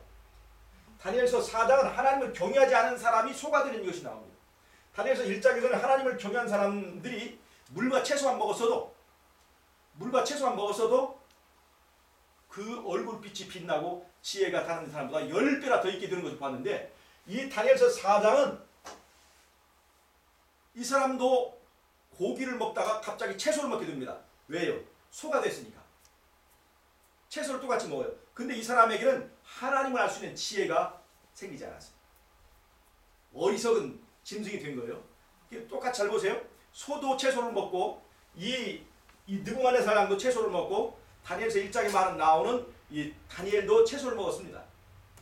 다니엘서 4장은 하나님을 경유하지 않은 사람이 소가 되는 것이 나옵니다. 다니엘서 1장에서는 하나님을 경유한 사람들이 물과 채소만 먹었어도 그 얼굴빛이 빛나고 지혜가 다른 사람보다 10배나 더 있게 되는 것을 봤는데 이 다니엘서 4장은 이 사람도 고기를 먹다가 갑자기 채소를 먹게 됩니다. 왜요? 소가 됐으니까. 채소를 똑같이 먹어요. 근데 이 사람에게는 하나님을 알 수 있는 지혜가 생기지 않았어요. 어리석은 짐승이 된 거예요. 똑같이 잘 보세요. 소도 채소를 먹고 이 느부갓네살 왕도 채소를 먹고 다니엘서 1장에 나오는 이 다니엘도 채소를 먹었습니다.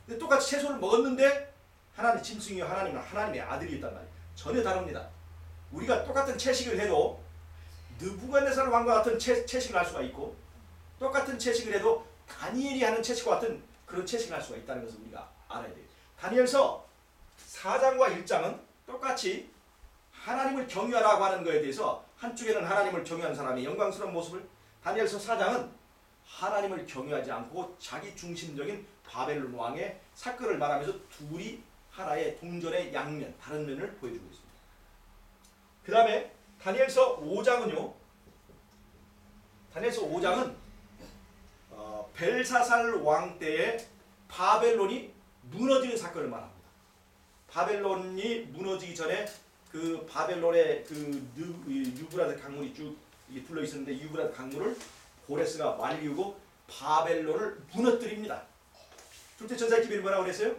근데 똑같이 채소를 먹었는데 하나님 짐승이 하나님의 아들이었단 말이에요. 전혀 다릅니다. 우리가 똑같은 채식을 해도 느부갓네살 왕과 같은 채식을 할 수가 있고 똑같은 채식을 해도 다니엘이 하는 채식과 같은 그런 채식을 할 수가 있다는 것을 우리가 알아야 돼요. 다니엘서 4장과 1장은 똑같이 하나님을 경유하라고 하는 것에 대해서 한쪽에는 하나님을 경유한 사람의 영광스러운 모습을, 다니엘서 4장은 하나님을 경유하지 않고 자기 중심적인 바벨론 왕의 사건을 말하면서 둘이 하나의 동전의 양면, 다른 면을 보여주고 있습니다. 그 다음에 다니엘서 5장은요. 다니엘서 5장은 벨사살 왕 때에 바벨론이 무너지는 사건을 말합니다. 바벨론이 무너지기 전에 그 바벨론의 그 유브라데 강물이 쭉 둘러 있었는데 유브라데 강물을 고레스가 말리우고 바벨론을 무너뜨립니다. 둘째 천사의 기별이 뭐라고 그랬어요?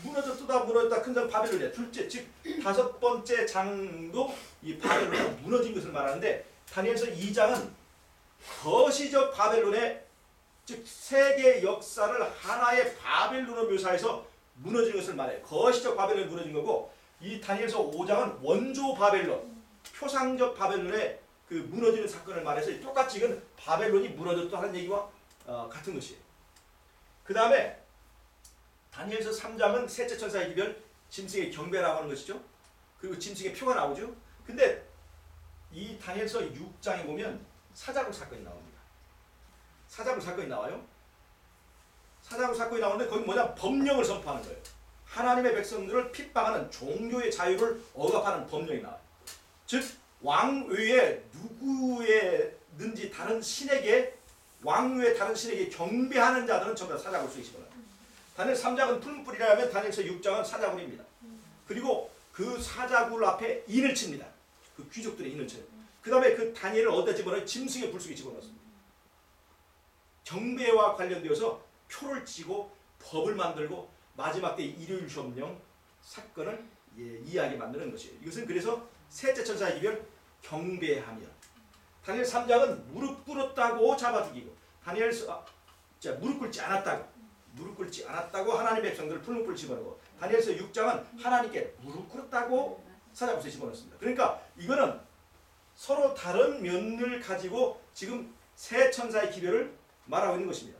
무너졌다 큰 장 바벨론이야. 둘째 즉 다섯 번째 장도 이 바벨론이 무너진 것을 말하는데 다니엘서 2장은 거시적 바벨론의 즉 세계 역사를 하나의 바벨론으로 묘사해서 무너진 것을 말해요. 거시적 바벨론이 무너진 거고 이 다니엘서 5장은 원조 바벨론, 표상적 바벨론의 그 무너지는 사건을 말해서 똑같이 이건 바벨론이 무너졌다는 얘기와 같은 것이에요. 그 다음에 다니엘서 3장은 셋째 천사의 기별, 짐승의 경배라고 하는 것이죠. 그리고 짐승의 표가 나오죠. 근데 이 다니엘서 6장에 보면 사자굴 사건이 나옵니다. 사자굴 사건이 나와요. 사자굴 사건이 나오는데 거기 뭐냐? 법령을 선포하는 거예요. 하나님의 백성들을 핍박하는 종교의 자유를 억압하는 법령이 나와요. 즉 왕 외에 누구에든지 다른 신에게 왕 외에 다른 신에게 경배하는 자들은 전부 다 사자굴 속에 집어넣어요. 다니엘 3장은 풀무불이라면 다니엘서 6장은 사자굴입니다. 그리고 그 사자굴 앞에 인을 칩니다. 그 귀족들의 인을 쳐요. 그 다음에 그 다니엘을 어디다 집어넣어요? 짐승의 불 속에 집어넣습니다. 경배와 관련되어서 표를 치고 법을 만들고 마지막 때 일요일 시험령 사건을 이해하게 만드는 것이에요. 이것은 그래서 셋째 천사의 기별 경배하며 다니엘 3장은 무릎 꿇었다고 잡아 죽이고 무릎 꿇지 않았다고 하나님의 백성들을 풀무불 집어넣고 다니엘서 6장은 하나님께 무릎 꿇었다고 사자굴에 집어넣습니다. 그러니까 이거는 서로 다른 면을 가지고 지금 세 천사의 기별을 말하고 있는 것입니다.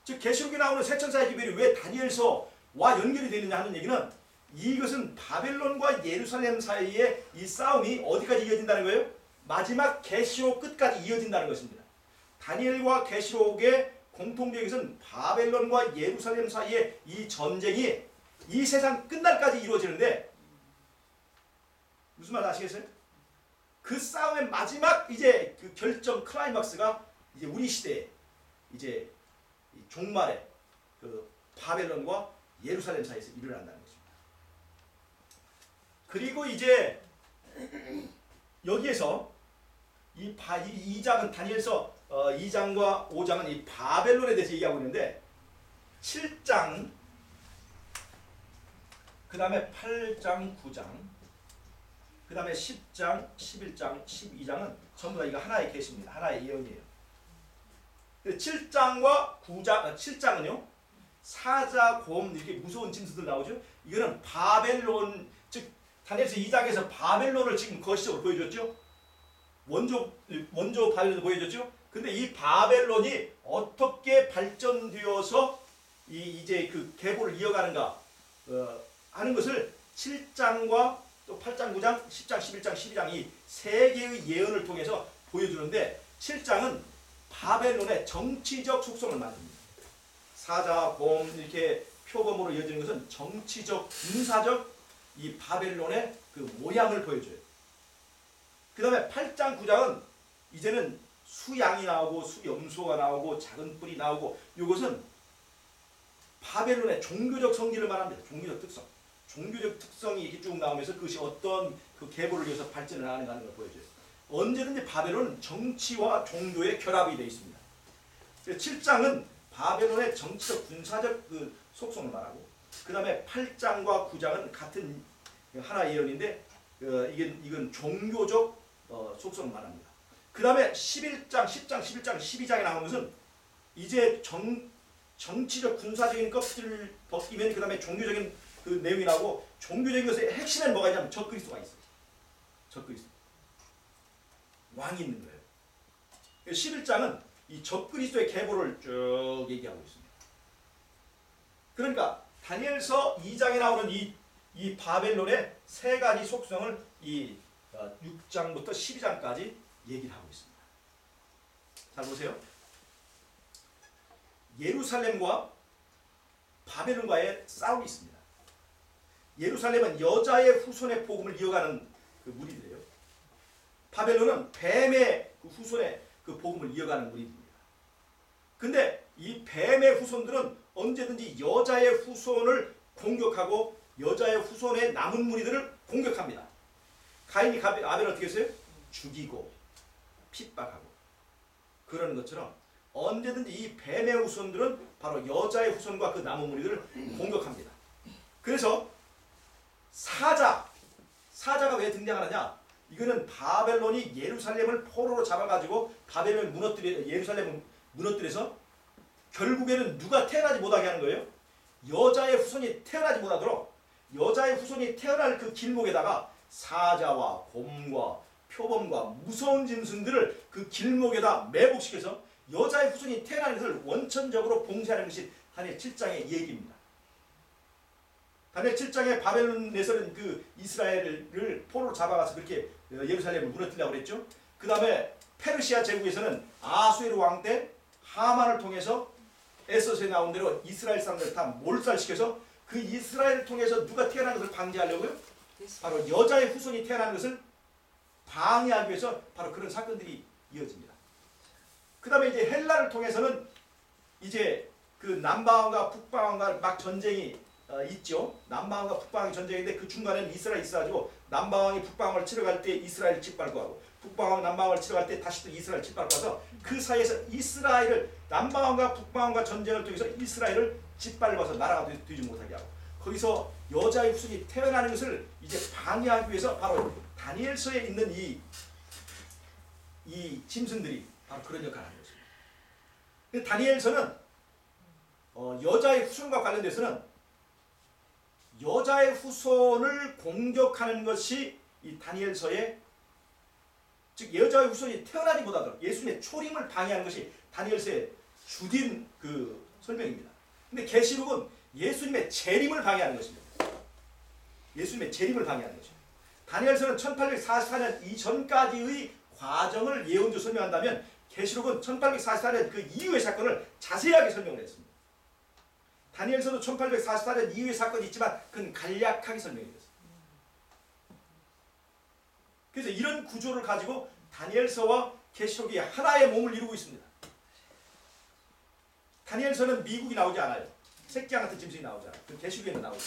즉 계시록에 나오는 세 천사의 기별이 왜 다니엘서와 연결이 되느냐 하는 얘기는 이것은 바벨론과 예루살렘 사이의 이 싸움이 어디까지 이어진다는 거예요? 마지막 계시록 끝까지 이어진다는 것입니다. 다니엘과 계시록의 공통된 것은 바벨론과 예루살렘 사이의 이 전쟁이 이 세상 끝날까지 이루어지는데 무슨 말 아시겠어요? 그 싸움의 마지막 이제 그 결정 클라이막스가 이제 우리 시대에 이제 종말에 그 바벨론과 예루살렘 사이에서 일어난다는 것입니다. 그리고 이제 여기에서 이 2장은 다니엘서 2장과 5장은 이 바벨론에 대해서 얘기하고 있는데 7장 그 다음에 8장 9장 그 다음에 10장 11장 12장은 전부 다 이거 하나의 계시입니다. 하나의 예언이에요. 7장과 9장 7장은요 사자, 곰 이렇게 무서운 짐승들 나오죠. 이거는 바벨론 즉 다니엘서 2장에서 바벨론을 지금 거시적으로 보여줬죠. 먼저 바벨론을 보여줬죠. 근데 이 바벨론이 어떻게 발전되어서 이제 그 계보를 이어가는가 하는 것을 7장과 또 8장, 9장, 10장, 11장, 12장 이 세 개의 예언을 통해서 보여주는데 7장은 바벨론의 정치적 속성을 만듭니다. 사자, 곰 이렇게 표범으로 이어지는 것은 정치적, 군사적 이 바벨론의 그 모양을 보여줘요. 그 다음에 8장, 9장은 이제는 수양이 나오고 수염소가 나오고 작은 뿔이 나오고 이것은 바벨론의 종교적 성질을 말합니다. 종교적 특성. 종교적 특성이 이렇게 쭉 나오면서 그것이 어떤 그 계보를 위해서 발전을 하는가 하는 걸 보여줘요. 언제든지 바벨론은 정치와 종교의 결합이 되어 있습니다. 7장은 바벨론의 정치적 군사적 그 속성을 말하고 그 다음에 8장과 9장은 같은 하나의 예언인데 이건 종교적 속성을 말합니다. 그 다음에 11장, 10장, 11장, 12장에 나오는 것은 이제 정치적 군사적인 껍질을 벗기면 그 다음에 종교적인 그 내용이 나오고 종교적인 것의 핵심에는 뭐가 있냐면 적그리스도가 있어요. 적그리스도. 왕이 있는 거예요. 11장은 이 적그리스도의 계보를 쭉 얘기하고 있습니다. 그러니까 다니엘서 2장에 나오는 이 바벨론의 세 가지 속성을 이 6장부터 12장까지 얘기를 하고 있습니다. 잘 보세요. 예루살렘과 바벨론과의 싸움이 있습니다. 예루살렘은 여자의 후손의 복음을 이어가는 그 무리들이에요. 바벨론은 뱀의 그 후손의 그 복음을 이어가는 무리들입니다. 근데 이 뱀의 후손들은 언제든지 여자의 후손을 공격하고 여자의 후손의 남은 무리들을 공격합니다. 가인이 아벨을 어떻게 했어요? 죽이고 핍박하고 그러는 것처럼 언제든지 이 뱀의 후손들은 바로 여자의 후손과 그 남은 무리들을 공격합니다. 그래서 사자가 왜 등장하느냐? 이거는 바벨론이 예루살렘을 포로로 잡아가지고 예루살렘을 무너뜨려서 결국에는 누가 태어나지 못하게 하는 거예요? 여자의 후손이 태어나지 못하도록 여자의 후손이 태어날 그 길목에다가 사자와 곰과 표범과 무서운 짐승들을 그 길목에다 매복시켜서 여자의 후손이 태어나는 것을 원천적으로 봉쇄하는 것이 다니엘 7장의 얘기입니다. 다니엘 7장에 바벨론에서는 그 이스라엘을 포로로 잡아가서 그렇게 예루살렘을 무너뜨리려고 그랬죠. 그 다음에 페르시아 제국에서는 아수에르 왕 때 하만을 통해서 에서서에 나온 대로 이스라엘 사람들을 다 몰살시켜서 그 이스라엘을 통해서 누가 태어나는 것을 방지하려고요? 바로 여자의 후손이 태어나는 것을 방해하기 위해서 바로 그런 사건들이 이어집니다. 그 다음에 이제 헬라를 통해서는 이제 그 남방왕과 북방왕과 막 전쟁이 있죠. 남방왕과 북방왕의 전쟁인데 그 중간에는 이스라엘이 있어가지고 남방왕이 북방왕을 치러 갈 때 이스라엘을 짓밟고 하고 북방왕이 남방왕을 치러 갈 때 다시 또 이스라엘을 짓밟고 와서 그 사이에서 이스라엘을 남방왕과 북방왕과 전쟁을 통해서 이스라엘을 짓밟아서 나라가 되지 못하게 하고 거기서 여자의 후손이 태어나는 것을 이제 방해하기 위해서 바로 다니엘서에 있는 이 짐승들이 바로 그런 역할을 하는 것입니다. 근데 다니엘서는 여자의 후손과 관련돼서는 여자의 후손을 공격하는 것이 이 다니엘서의 즉 여자의 후손이 태어나지 못하도록 예수님의 초림을 방해하는 것이 다니엘서의 주된 그 설명입니다. 근데 계시록은 예수님의 재림을 방해하는 것입니다. 예수님의 재림을 방해하는 것입니다. 다니엘서는 1844년 이전까지의 과정을 예언적으로 설명한다면 계시록은 1844년 그 이후의 사건을 자세하게 설명을 했습니다. 다니엘서도 1844년 이후의 사건이 있지만 그건 간략하게 설명이 됐습니다. 그래서 이런 구조를 가지고 다니엘서와 계시록이 하나의 몸을 이루고 있습니다. 다니엘서는 미국이 나오지 않아요. 새끼양 같은 짐승이 나오지 않아요. 그 계시록에는 나오죠.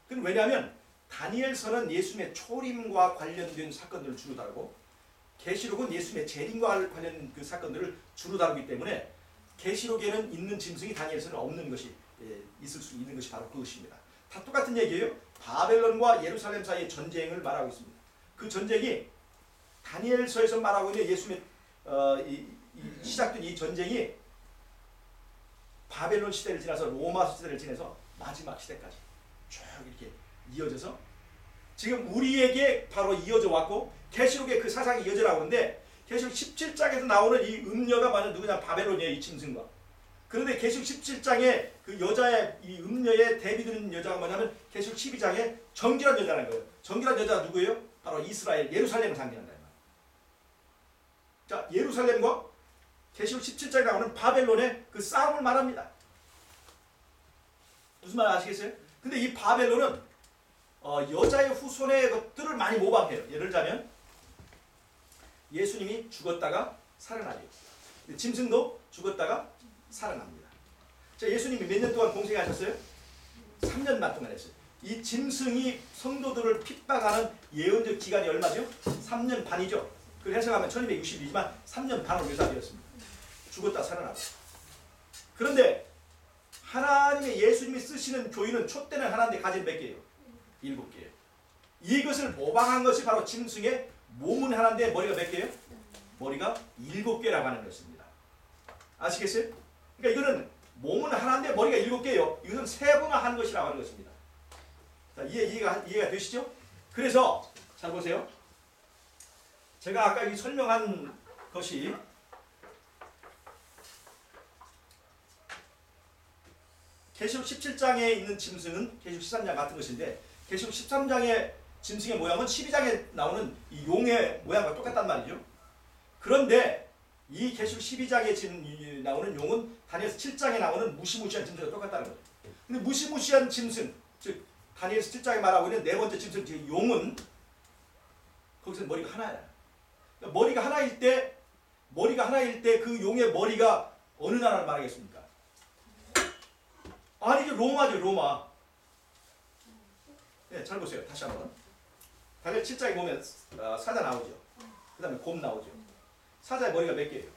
그건 왜냐하면 다니엘서는 예수님의 초림과 관련된 사건들을 주로 다루고 계시록은 예수님의 재림과 관련된 그 사건들을 주로 다루기 때문에 계시록에는 있는 짐승이 다니엘서는 없는 것이 있을 수 있는 것이 바로 그것입니다. 다 똑같은 얘기예요. 바벨론과 예루살렘 사이의 전쟁을 말하고 있습니다. 그 전쟁이 다니엘서에서 말하고 있는 예수님의 시작된 이 전쟁이 바벨론 시대를 지나서 로마 시대를 지나서 마지막 시대까지 쭉 이렇게 이어져서 지금 우리에게 바로 이어져 왔고 계시록의 그 사상이 이어져 나오는데 계시록 17장에서 나오는 이 음녀가 바로 누구냐? 바벨론이에요. 이 짐승과. 그런데 계시록 17장에 그 여자의 이 음녀의 대비되는 여자가 뭐냐면 계시록 12장에 정결한 여자라는 거예요. 정결한 여자가 누구예요? 바로 이스라엘 예루살렘을 상징한다. 자, 예루살렘과 계시록 17장에 나오는 바벨론의 그 싸움을 말합니다. 무슨 말 아시겠어요? 근데 이 바벨론은 여자의 후손의 것들을 많이 모방해요. 예를 들자면 예수님이 죽었다가 살아나요. 짐승도 죽었다가 살아납니다. 자, 예수님이 몇 년 동안 공생하셨어요? 3년만 동안 했어요. 이 짐승이 성도들을 핍박하는 예언적 기간이 얼마죠? 3년 반이죠. 그걸 해석하면 1260이지만 3년 반을 묘사되었습니다. 죽었다 살아나고. 그런데 하나님의 예수님이 쓰시는 교인은 촛대는 하나인데 가진 몇 개예요? 7개예요. 이것을 모방한 것이 바로 짐승의 몸은 하나인데 머리가 몇 개예요? 머리가 7개라고 하는 것입니다. 아시겠어요? 그러니까 이거는 몸은 하나인데 머리가 7개예요. 이것은 세분화한 것이라고 하는 것입니다. 자, 이해가 되시죠? 그래서 잘 보세요. 제가 아까 이 설명한 것이 계시록 17장에 있는 짐승은 계시록 13장 같은 것인데 계시록 13장의 짐승의 모양은 12장에 나오는 이 용의 모양과 똑같단 말이죠. 그런데 이 계시록 12장에 나오는 용은 다니엘서 7장에 나오는 무시무시한 짐승과 똑같다는 거죠. 근데 무시무시한 짐승, 즉 다니엘서 7장에 말하고 있는 네 번째 짐승, 즉 용은 거기서 머리가 하나야. 그러니까 머리가 하나일 때 그 용의 머리가 어느 나라를 말하겠습니까? 아니죠. 로마죠. 로마. 네, 잘 보세요. 다시 한번. 다니엘 7장에 보면 사자 나오죠. 그 다음에 곰 나오죠. 사자의 머리가 몇 개예요?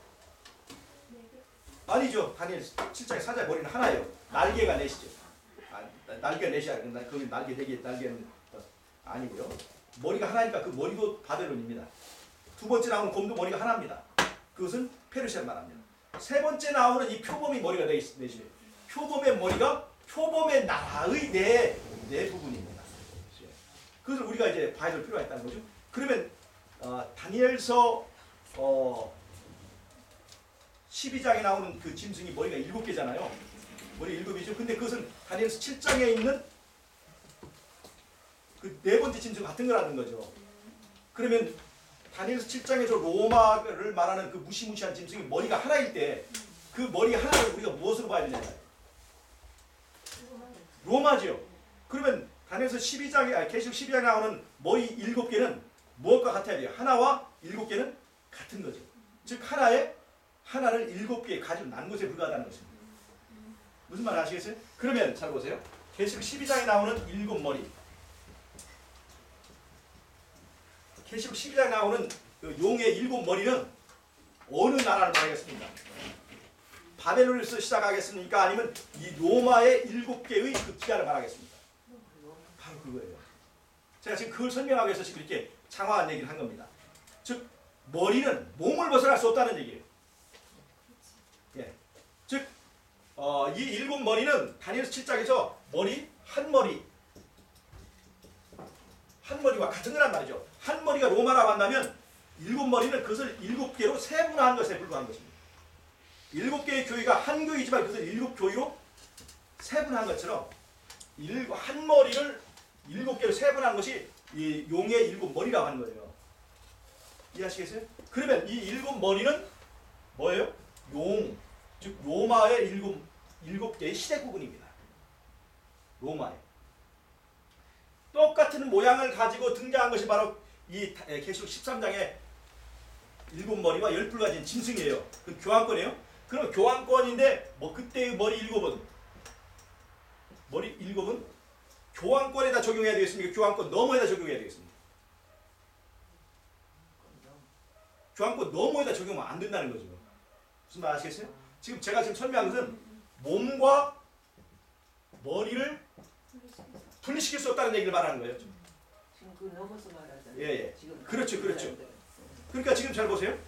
아니죠. 다니엘 7장에 사자의 머리는 하나예요. 날개가 넷이죠. 날개가 넷이 아니라 거기 날개 4개, 날개는 아니고요. 머리가 하나니까 그 머리도 바벨론입니다. 두 번째 나오는 곰도 머리가 하나입니다. 그것은 페르시아를 말합니다. 세 번째 나오는 이 표범이 머리가 넷이에요. 표범의 머리가 표범의 나라의 네 부분입니다. 그것을 우리가 이제 봐야 될 필요가 있다는 거죠. 그러면 다니엘서 12장에 나오는 그 짐승이 머리가 7개잖아요. 머리 7이죠. 근데 그것은 다니엘서 7장에 있는 그 네 번째 짐승 같은 거라는 거죠. 그러면 다니엘서 7장에서 로마를 말하는 그 무시무시한 짐승이 머리가 하나일 때 그 머리 하나를 우리가 무엇으로 봐야 되냐면 로마죠. 그러면 다니엘서 12장에 계시록 12장에 나오는 머리 7개는 무엇과 같아야 돼요? 하나와 7개는 같은 거죠. 즉 하나를 7개 가지고 난 것에 불과하다는 것입니다. 무슨 말 아시겠어요? 그러면 잘 보세요. 계시록 12장에 나오는 7머리. 계시록 12장에 나오는 그 용의 7머리는 어느 나라를 말하겠습니까? 바벨론에서 시작하겠습니까? 아니면 이 로마의 7개의 그 기간을 말하겠습니까? 바로 그거예요. 제가 지금 그걸 설명하기 위해서 지금 이렇게 장황한 얘기를 한 겁니다. 즉 머리는 몸을 벗어날 수 없다는 얘기예요. 예. 즉 이 7머리는 다니엘서 7장에서 머리 한 머리와 같은 거란 말이죠. 한 머리가 로마라고 한다면 7머리는 그것을 7개로 세분화한 것에 불과한 것입니다. 7개의 교회가 한 교회이지만 그것을 7교회로 세분한 것처럼 한 머리를 7개로 세분한 것이 이 용의 7머리라고 하는 거예요. 이해하시겠어요? 그러면 이 7머리는 뭐예요? 용, 즉 로마의 7개의 시대구분입니다. 로마의 똑같은 모양을 가지고 등장한 것이 바로 이 계시록 13장의 7머리와 12가지 짐승이에요. 그 교환권이에요. 그럼 교환권인데 뭐 그때의 머리 7은 교환권에다 적용해야 되겠습니까? 교환권 너머에다 적용해야 되겠습니까? 교환권 너머에다 적용하면 안 된다는 거죠. 무슨 말 아시겠어요? 지금 제가 설명한 것은 몸과 머리를 분리시킬 수 없다는 얘기를 말하는 거예요. 지금 그 넘어서 말하잖아요. 예. 지금 그렇죠. 그러니까 지금 잘 보세요.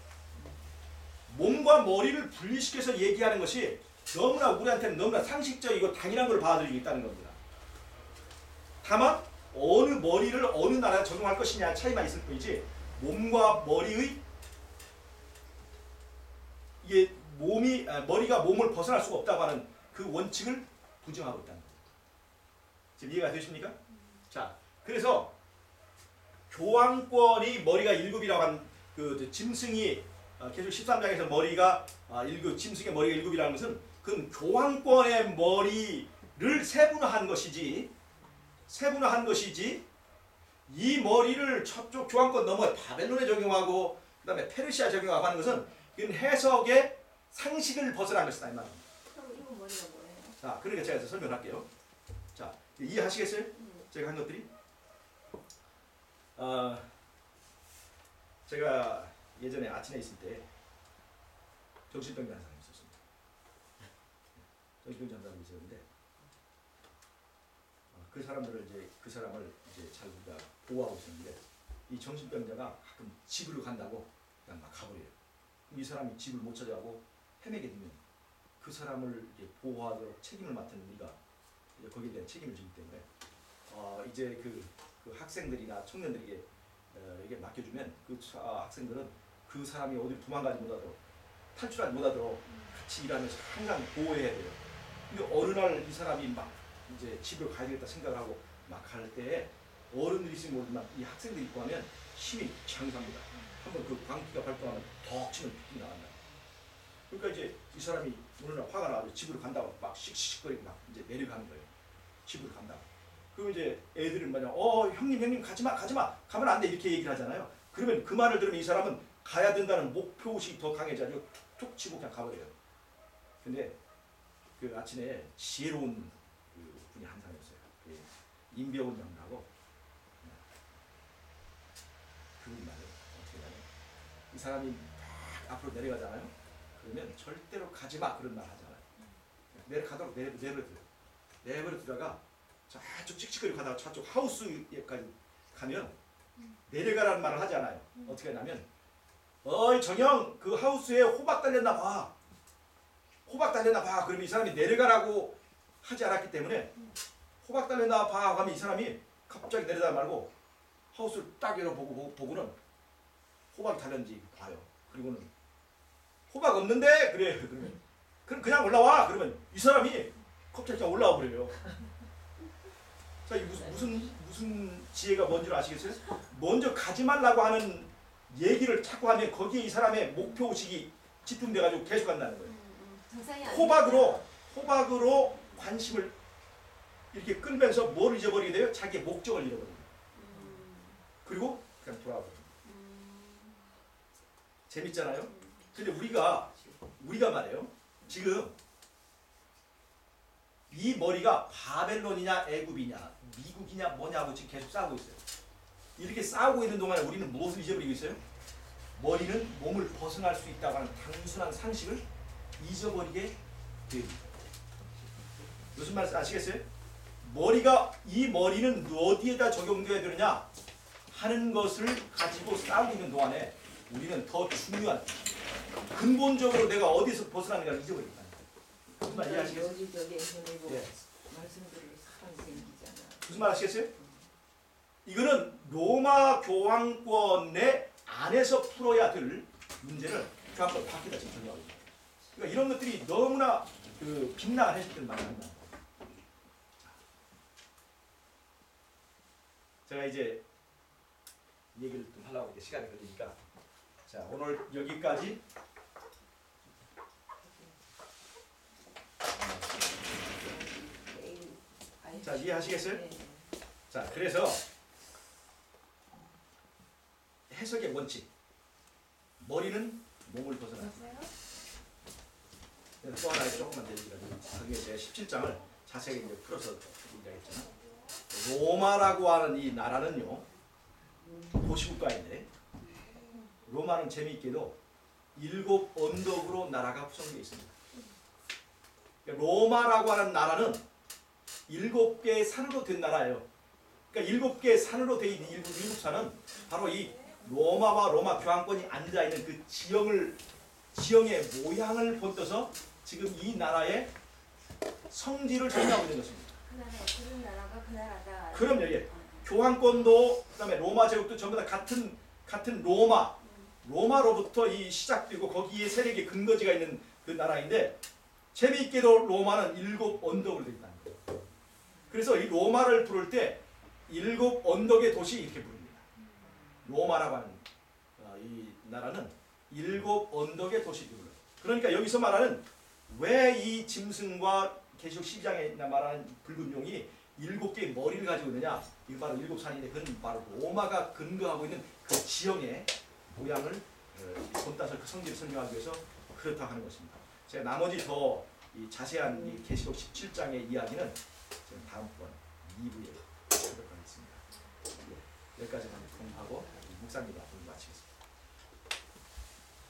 몸과 머리를 분리시켜서 얘기하는 것이 너무나 우리한테는 너무나 상식적이고 당연한 걸 받아들이고 있다는 겁니다. 다만 어느 머리를 어느 나라에 적용할 것이냐 차이만 있을 뿐이지 몸과 머리의 이게 머리가 몸을 벗어날 수가 없다고 하는 그 원칙을 부정하고 있다는 겁니다. 지금 이해가 되십니까? 자, 그래서 교황권이 머리가 7이라고 한 그 짐승이 계속 13장에서 머리가 짐승의 머리가 7이라는 것은 그건 교황권의 머리를 세분화한 것이지 이 머리를 저쪽 교황권 넘어 바벨론에 적용하고 그다음에 페르시아 적용하고 하는 것은 이건 해석의 상식을 벗어난 것이다 이 말입니다. 그럼 이거 머리가 뭐예요? 자, 그러니까 제가 설명할게요. 자, 이해하시겠어요? 제가 한 것들이? 제가 예전에 아침에 있을 때 정신병자 한 사람이 있었습니다. 정신병자 한 사람이 있었는데 그 사람을 잘 우리가 보호하고 있었는데 이 정신병자가 가끔 집으로 간다고 그냥 막 가버려요. 그럼 이 사람이 집을 못 찾아가고 헤매게 되면 그 사람을 이제 보호하도록 책임을 맡은 우리가 이제 거기에 대한 책임을 지기 때문에 이제 그 학생들이나 청년들에게 이게 맡겨주면 그 학생들은 그 사람이 어디 도망가지 못하도록 탈출하지 못하도록 같이 일하면서 항상 보호해야 돼요. 근데 어느 날 이 사람이 막 이제 집으로 가야겠다 생각을 하고 막 갈 때에 어른들이 있으면 모르지만 이 학생들이 있고 하면 힘이 장사합니다. 한번 그 광기가 발동하면 덕 치면 삐 나간다. 그러니까 이제 이 사람이 어느 날 화가 나서 집으로 간다고 막 씩씩거리고 막 이제 내려가는 거예요. 집으로 간다. 그럼 이제 애들은 뭐냐, 형님 가지마 가면 안 돼 이렇게 얘기를 하잖아요. 그러면 그 말을 들으면 이 사람은 가야 된다는 목표의식이 더 강해져가지고 툭 치고 그냥 가버려요. 근데 그 아침에 지혜로운 그 분이 한 사람이었어요. 그 임배운 형이라고. 그분이 말이에요. 어떻게 하냐면 이 사람이 딱 앞으로 내려가잖아요. 그러면 절대로 가지마 그런 말 하잖아요. 내려가도록 내버려 두다가 저쪽 칙칙거리고 가다가 저쪽 하우스까지 가면 내려가라는 말을 하지 않아요. 어떻게 하냐면 어이 정영 그 하우스에 호박 달렸나 봐. 그러면 이 사람이 내려가라고 하지 않았기 때문에 호박 달렸나 봐 하면 이 사람이 갑자기 내려다 말고 하우스를 딱 열어보고는 호박이 달렸는지 봐요. 그리고는 호박 없는데 그래. 그러면 그냥 올라와. 그러면 이 사람이 갑자기 그냥 올라와 버려요. 자, 이 무슨 지혜가 뭔지 아시겠어요? 먼저 가지 말라고 하는 얘기를 자꾸 하면 거기에 이 사람의 목표의식이 집중돼가지고 계속 간다는 거예요. 호박으로 관심을 이렇게 끌면서 뭘 잊어버리게 돼요? 자기의 목적을 잃어버립니다. 그리고 그냥 돌아버립니다. 재밌잖아요? 근데 우리가 말이에요. 지금 이 머리가 바벨론이냐 애굽이냐 미국이냐 뭐냐고 지금 계속 싸우고 있어요. 이렇게 싸우고 있는 동안에 우리는 무엇을 잊어버리고 있어요? 머리는 몸을 벗어날 수 있다고 하는 단순한 상식을 잊어버리게 됩니다. 무슨 말인지 아시겠어요? 이 머리는 어디에다 적용되어야 되느냐 하는 것을 가지고 싸우고 있는 동안에 우리는 더 중요한 근본적으로 내가 어디서 벗어나는가를 잊어버립니다. 무슨 말 이해하시겠어요? 네. 말씀드릴 사람이 생기잖아. 무슨 말 아시겠어요? 이거는 로마 교황권의 안에서 풀어야 될 문제를 교황권 밖에다 지금 정리하고 있습니다. 그러니까 이런 것들이 너무나 그 빗나간 해석들을 많이 한다. 제가 이제 얘기를 좀 하려고 이렇게 시간이 걸리니까 자 오늘 여기까지. 자 이해하시겠어요? 네. 자 그래서 해석의 원칙. 머리는 몸을 벗어나. 또 하나 조금만 더 얘기를 하게 제가 17장을 자세히 이제 풀어서 얘기하겠잖아. 로마라고 하는 이 나라는요 도시국가인데 로마는 재미있게도 7 언덕으로 나라가 구성되어 있습니다. 그러니까 로마라고 하는 나라는 7개의 산으로 된 나라예요. 그러니까 7개의 산으로 된 일곱 산은 바로 이 로마와 로마 교황권이 앉아 있는 그 지형의 모양을 본떠서 지금 이 나라의 성질을 설명하고 있는 것입니다. 그런 나라가 그 나라다. 그럼요, 예. 교황권도 그다음에 로마 제국도 전부 다 같은 로마로부터 이 시작되고 거기에 세력의 근거지가 있는 그 나라인데 재미있게도 로마는 7 언덕으로 되어 있다는 거예요. 그래서 이 로마를 부를 때 7 언덕의 도시 이렇게 부릅니다. 로마라고 하는 이 나라는 7 언덕의 도시 이렇게 불러요. 그러니까 여기서 말하는 왜 이 짐승과 계시록 12장에 말하는 붉은 용이 7개의 머리를 가지고 있느냐? 이거 바로 7산인데 그건 바로 로마가 근거하고 있는 그 지형의 모양을 본따서 그 성질을 설명하기 위해서 그렇다고 하는 것입니다. 제가 나머지 더 이 자세한 이 계시록 17장의 이야기는 제가 다음번 2부에 하도록 하겠습니다. 여기까지 공부하고 묵상입니다.